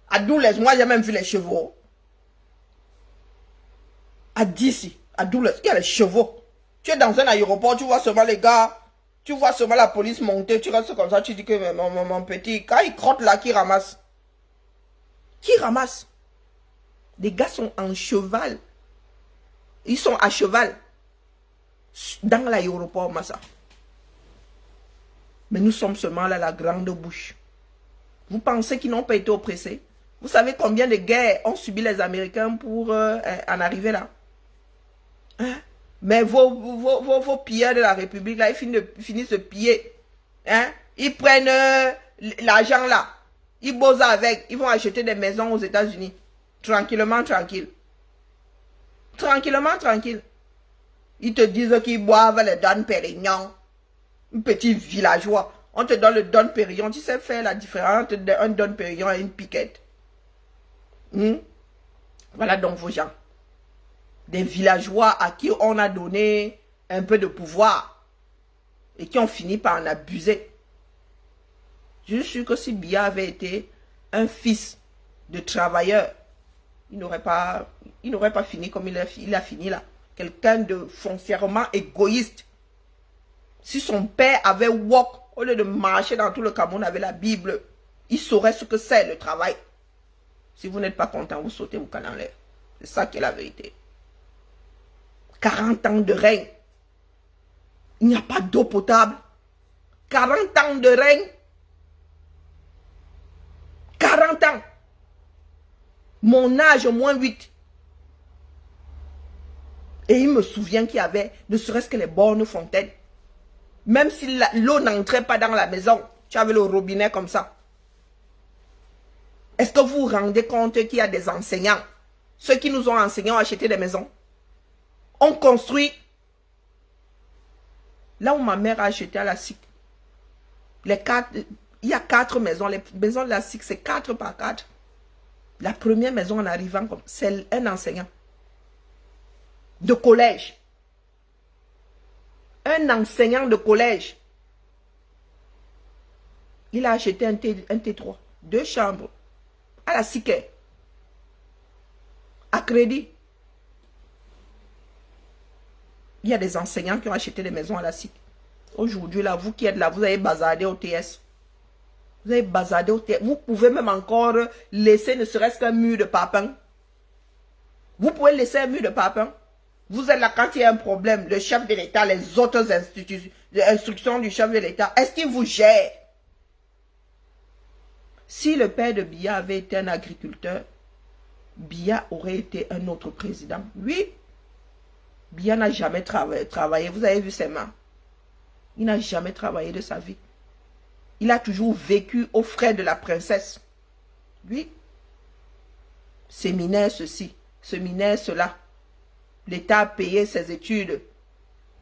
À Doules, moi j'ai même vu les chevaux. À Dissy, à Doules, il y a les chevaux. Tu es dans un aéroport, tu vois seulement les gars, tu vois seulement la police monter, tu restes comme ça, tu dis que mon petit, quand il crotte là, qui ramasse? Qui ramasse? Les gars sont en cheval. Ils sont à cheval. Dans l'aéroport, Massa. Mais nous sommes seulement là, la grande bouche. Vous pensez qu'ils n'ont pas été oppressés? Vous savez combien de guerres ont subi les Américains pour en arriver là? Hein? Mais vos pilleurs de la République, là, ils finissent de piller. Hein? Ils prennent l'argent là. Ils bossent avec. Ils vont acheter des maisons aux États-Unis. Tranquillement, tranquille. Tranquillement, tranquille. Ils te disent qu'ils boivent le Don Pérignon. Un petit villageois. On te donne le Don Pérignon. Tu sais faire la différence entre un Don Pérignon et une piquette. Voilà donc vos gens. Des villageois à qui on a donné un peu de pouvoir. Et qui ont fini par en abuser. Je suis sûr que si Biya avait été un fils de travailleur, il n'aurait pas fini comme il a fini là. Quelqu'un de foncièrement égoïste. Si son père avait walk, au lieu de marcher dans tout le Cameroun avec la Bible, il saurait ce que c'est le travail. Si vous n'êtes pas content, vous sautez vos cannes en l'air. C'est ça qui est la vérité. 40 ans de règne. Il n'y a pas d'eau potable. 40 ans de règne. 40 ans. Mon âge, moins 8. Et il me souvient qu'il y avait, ne serait-ce que les bornes fontaines. Même si l'eau n'entrait pas dans la maison, tu avais le robinet comme ça. Est-ce que vous vous rendez compte qu'il y a des enseignants? Ceux qui nous ont enseigné ont acheté des maisons. On construit. Là où ma mère a acheté à la SIC. Il y a 4 maisons. Les maisons de la SIC, c'est 4 par 4. La première maison en arrivant, c'est un enseignant. De collège. Un enseignant de collège. Il a acheté un T3. 2 chambres. À la SIC. À crédit. Il y a des enseignants qui ont acheté des maisons à la SIC. Aujourd'hui, là, vous qui êtes là, vous avez bazardé au TS. Vous avez bazardé au TS. Vous pouvez même encore laisser ne serait-ce qu'un mur de papin. Vous pouvez laisser un mur de papin. Vous êtes là quand il y a un problème. Le chef de l'État, les autres instructions du chef de l'État, est-ce qu'il vous gère? Si le père de Biya avait été un agriculteur, Biya aurait été un autre président. Oui. Biya n'a jamais travaillé. Vous avez vu ses mains. Il n'a jamais travaillé de sa vie. Il a toujours vécu aux frais de la princesse. Oui. Séminaire ceci, séminaire cela. L'État a payé ses études.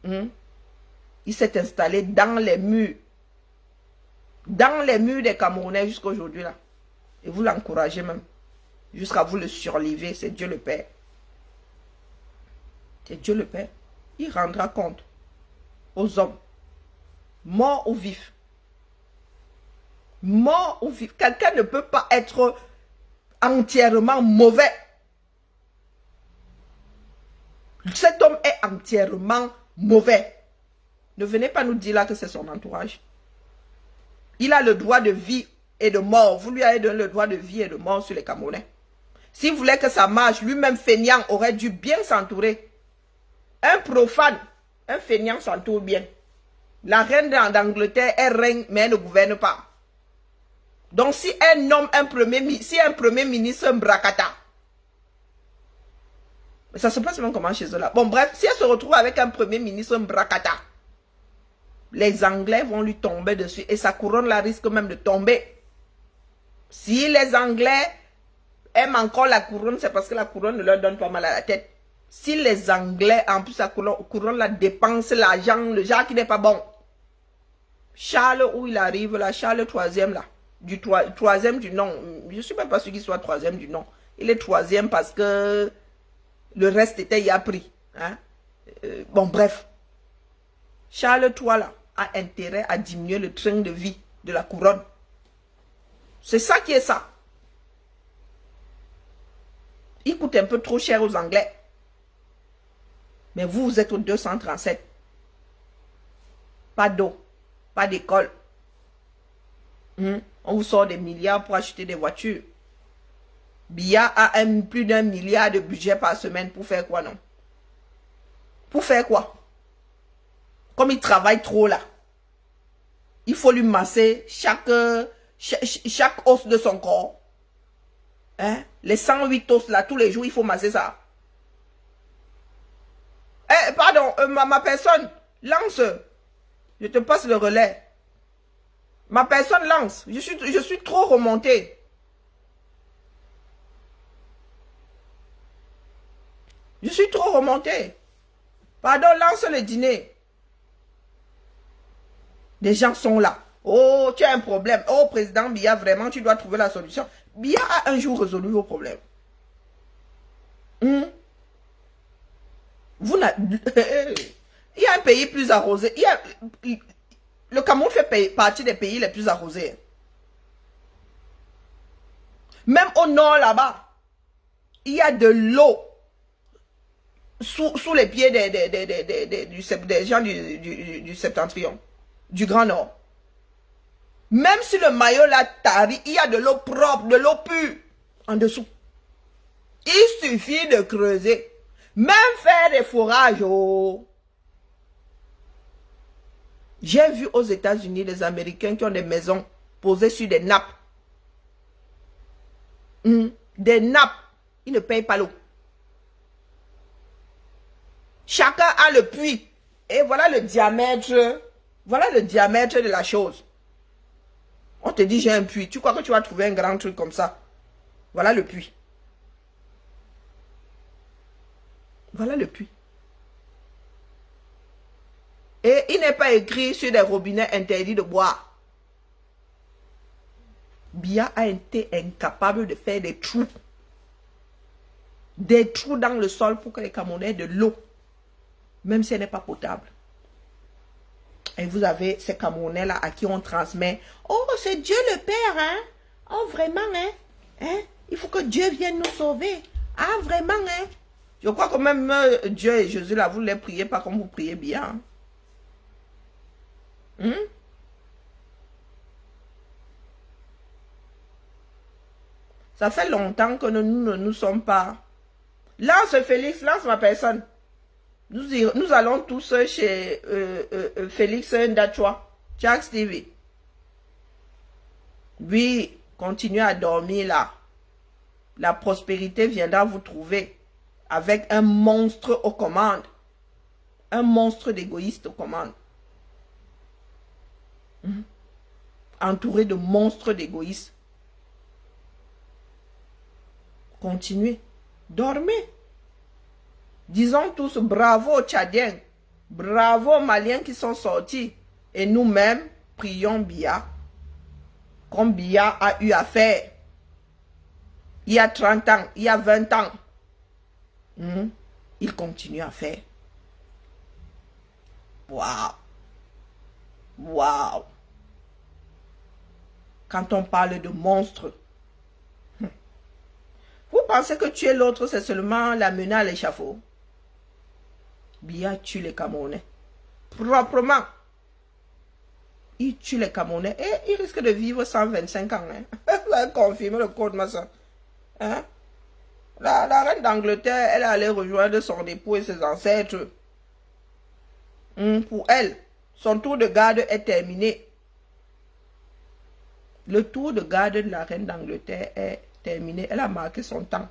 Il s'est installé dans les murs. Dans les murs des Camerounais jusqu'à aujourd'hui là. Et vous l'encouragez même. Jusqu'à vous le surlever. C'est Dieu le Père. C'est Dieu le Père. Il rendra compte aux hommes. Morts ou vifs. Mort ou vif. Quelqu'un ne peut pas être entièrement mauvais. Cet homme est entièrement mauvais. Ne venez pas nous dire là que c'est son entourage. Il a le droit de vie et de mort. Vous lui avez donné le droit de vie et de mort sur les Camerounais. S'il voulait que ça marche, lui-même feignant aurait dû bien s'entourer. Un profane, un feignant s'entoure bien. La reine d'Angleterre, elle règne, mais elle ne gouverne pas. Donc si un homme, un premier ministre, un bracata, ça se passe même comment chez eux là. Bon bref, si elle se retrouve avec un premier ministre, un bracata, les Anglais vont lui tomber dessus et sa couronne là risque même de tomber. Si les Anglais aiment encore la couronne, c'est parce que la couronne ne leur donne pas mal à la tête. Si les Anglais, en plus la couronne là dépense l'argent, le genre qui n'est pas bon. Charles, où il arrive là, Charles troisième là. Troisième du nom. Je ne suis même pas sûr qu'il soit troisième du nom. Il est troisième parce que le reste était y a pris. Hein? Bon, bref. Charles III là, a intérêt à diminuer le train de vie de la couronne. C'est ça qui est ça. Il coûte un peu trop cher aux Anglais. Mais vous, vous êtes au 237. Pas d'eau, pas d'école. On vous sort des milliards pour acheter des voitures. Biya a plus d'1 milliard de budget par semaine. Pour faire quoi, non? Pour faire quoi? Comme il travaille trop là, il faut lui masser chaque os de son corps. Hein? Les 108 os là, tous les jours, il faut masser ça. Eh, pardon, ma personne, lance. Je te passe le relais. Ma personne lance. Je suis trop remonté. Je suis trop remonté. Pardon, lance le dîner. Des gens sont là. Oh, tu as un problème. Oh, président Biya, vraiment, tu dois trouver la solution. Biya a un jour résolu vos problèmes. Vous n'avez... Il y a un pays plus arrosé. Le Cameroun fait partie des pays les plus arrosés. Même au nord là-bas, il y a de l'eau sous les pieds des gens du septentrion, du Grand Nord. Même si le maillot là tarit, il y a de l'eau propre, de l'eau pure en dessous. Il suffit de creuser. Même faire des forages. Oh. J'ai vu aux États-Unis des Américains qui ont des maisons posées sur des nappes. Des nappes. Ils ne payent pas l'eau. Chacun a le puits. Et voilà le diamètre. Voilà le diamètre de la chose. On te dit j'ai un puits. Tu crois que tu vas trouver un grand truc comme ça? Voilà le puits. Voilà le puits. Et il n'est pas écrit sur des robinets interdits de boire. Biya a été incapable de faire des trous. Des trous dans le sol pour que les Camerounais aient de l'eau. Même si elle n'est pas potable. Et vous avez ces Camerounais là à qui on transmet. Oh, c'est Dieu le Père, hein? Oh, vraiment, hein? Il faut que Dieu vienne nous sauver. Ah, vraiment, hein? Je crois que même Dieu et Jésus là, vous ne les priez pas comme vous priez bien. Ça fait longtemps que nous ne nous sommes pas. Lance Félix, lance ma personne. Nous allons tous chez Félix Ndachwa, Jax TV. Oui, continuez à dormir là. La prospérité viendra vous trouver avec un monstre aux commandes. Un monstre d'égoïste aux commandes. Entouré de monstres d'égoïstes. Continuez. Dormez. Disons tous bravo aux Tchadiens. Bravo aux Maliens qui sont sortis. Et nous-mêmes, prions Biya. Comme Biya a eu à faire. Il y a 30 ans, il y a 20 ans. Il continue à faire. Waouh. Waouh. Quand on parle de monstres, vous pensez que tuer l'autre, c'est seulement l'amener à l'échafaud? Biya tue les Camerounais. Proprement. Il tue les Camerounais et il risque de vivre 125 ans. Vous avez confirmé le code, ma soeur. Hein? La reine d'Angleterre, elle est allée rejoindre son époux et ses ancêtres. Pour elle, son tour de garde est terminé. Le tour de garde de la reine d'Angleterre est terminé. Elle a marqué son temps.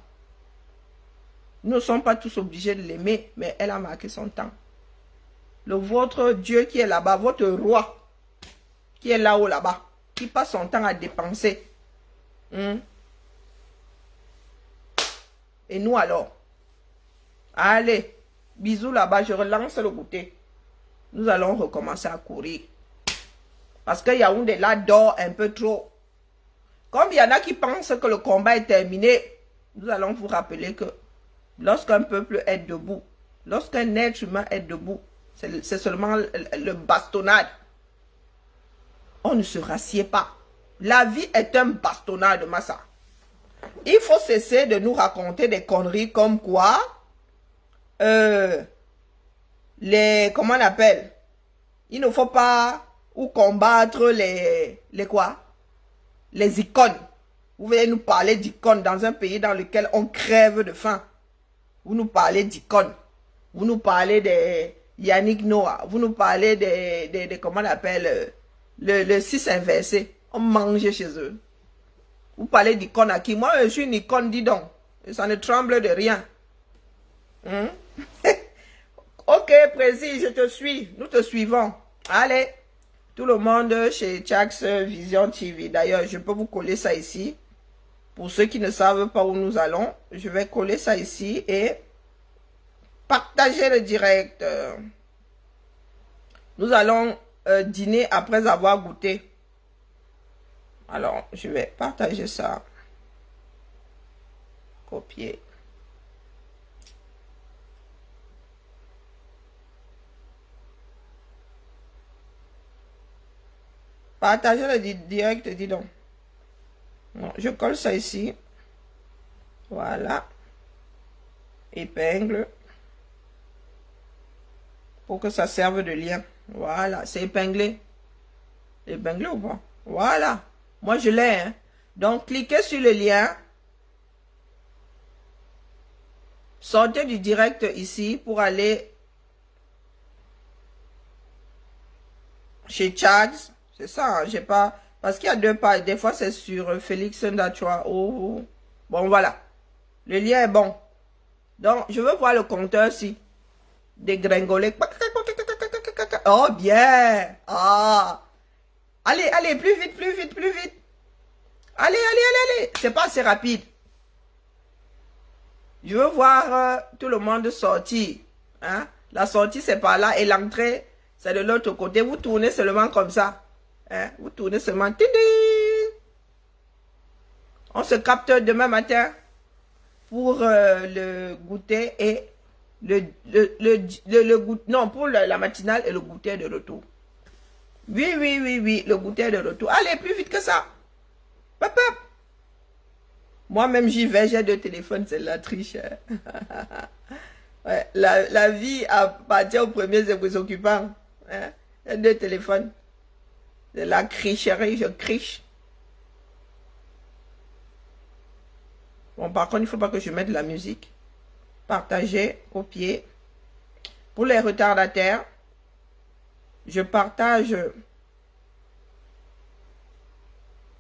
Nous ne sommes pas tous obligés de l'aimer, mais elle a marqué son temps. Votre Dieu qui est là-bas, votre roi, qui est là-haut là-bas, qui passe son temps à dépenser. Et nous alors? Allez, bisous là-bas, je relance le goûter. Nous allons recommencer à courir. Parce que Yaoundé là dort un peu trop. Comme il y en a qui pensent que le combat est terminé, nous allons vous rappeler que lorsqu'un peuple est debout, lorsqu'un être humain est debout, c'est seulement le bastonnade. On ne se rassied pas. La vie est un bastonnade, Massa. Il faut cesser de nous raconter des conneries comme quoi comment on appelle? Il ne faut pas ou combattre les quoi? Les icônes. Vous venez nous parler d'icônes dans un pays dans lequel on crève de faim. Vous nous parlez d'icônes. Vous nous parlez de Yannick Noah. Vous nous parlez de comment on appelle le 6 inversé. On mange chez eux. Vous parlez d'icône à qui? Moi, je suis une icône, dis donc. Et ça ne tremble de rien. Ok, Précis, je te suis. Nous te suivons. Allez. Tout le monde chez Chax Vision TV. D'ailleurs, je peux vous coller ça ici. Pour ceux qui ne savent pas où nous allons, je vais coller ça ici et partager le direct. Nous allons dîner après avoir goûté. Alors, je vais partager ça. Copier. Partagez le direct, dis donc. Non, je colle ça ici. Voilà. Épingle. Pour que ça serve de lien. Voilà, c'est épinglé. Épinglé ou pas? Voilà. Moi, je l'ai. Hein. Donc, cliquez sur le lien. Sortez du direct ici pour aller chez Chads. C'est ça, hein, j'ai pas... Parce qu'il y a deux pages. Des fois, c'est sur Félix Ndachoua. Oh. Bon, voilà. Le lien est bon. Donc, je veux voir le compteur si. Dégringoler. Oh, bien. Ah. Allez, allez, plus vite, plus vite, plus vite. Allez, allez, allez, allez. C'est pas assez rapide. Je veux voir tout le monde sortir. Hein? La sortie, c'est par là. Et l'entrée, c'est de l'autre côté. Vous tournez seulement comme ça. Hein? Vous tournez seulement. On se capte demain matin pour le goûter et le goûter. Non, pour la matinale et le goûter de retour. Oui, oui, oui, oui. Le goûter de retour. Allez, plus vite que ça. Hop, hop. Moi-même, j'y vais. J'ai deux téléphones. C'est la triche. Ouais, la vie appartient aux premiers et aux occupants. Hein? J'ai deux téléphones. C'est la cricherie, je criche. Bon, par contre, il ne faut pas que je mette de la musique. Partager, copier. Pour les retardataires, je partage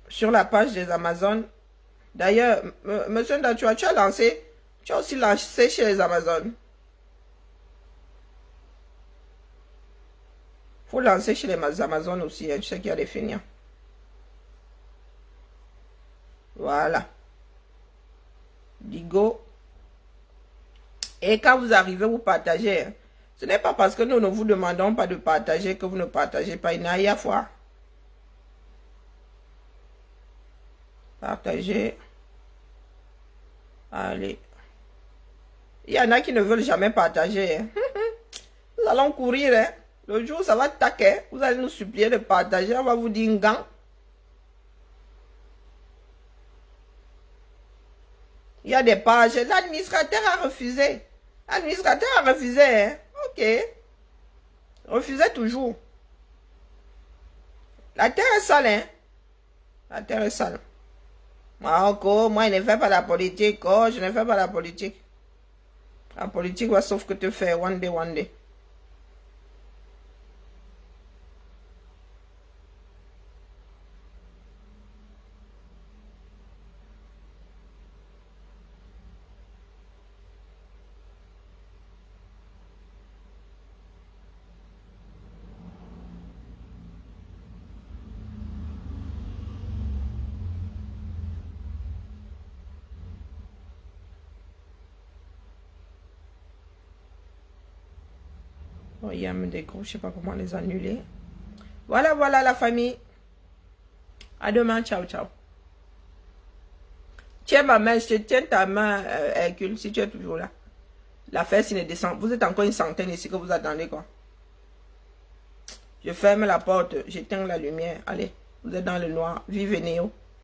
sur la page des Amazones. D'ailleurs, monsieur Ndachoua, tu as aussi lancé chez les Amazones. Il faut lancer chez les Amazones aussi, hein. Tu sais qu'il y a des feignants. Voilà. Digo. Et quand vous arrivez, vous partagez. Hein. Ce n'est pas parce que nous ne vous demandons pas de partager que vous ne partagez pas. Il n'y a foi. Partagez. Allez. Il y en a qui ne veulent jamais partager. Hein. Nous allons courir. Hein. Le jour où ça va taquer, vous allez nous supplier de partager. On va vous dire gang. Il y a des pages. L'administrateur a refusé. L'administrateur a refusé. Hein. Ok. Refusez toujours. La terre est sale. Hein. La terre est sale. Moi, je ne fais pas la politique. Oh, je ne fais pas la politique. La politique va sauf que te faire one day, one day. Oh, il y a des groupes, je ne sais pas comment les annuler. Voilà, voilà la famille. À demain, ciao, ciao. Tiens ma main, je te tiens ta main, Hercule, si tu es toujours là. La fesse ne descend. Vous êtes encore une centaine ici que vous attendez quoi. Je ferme la porte, j'éteins la lumière. Allez, vous êtes dans le noir. Vive Néo.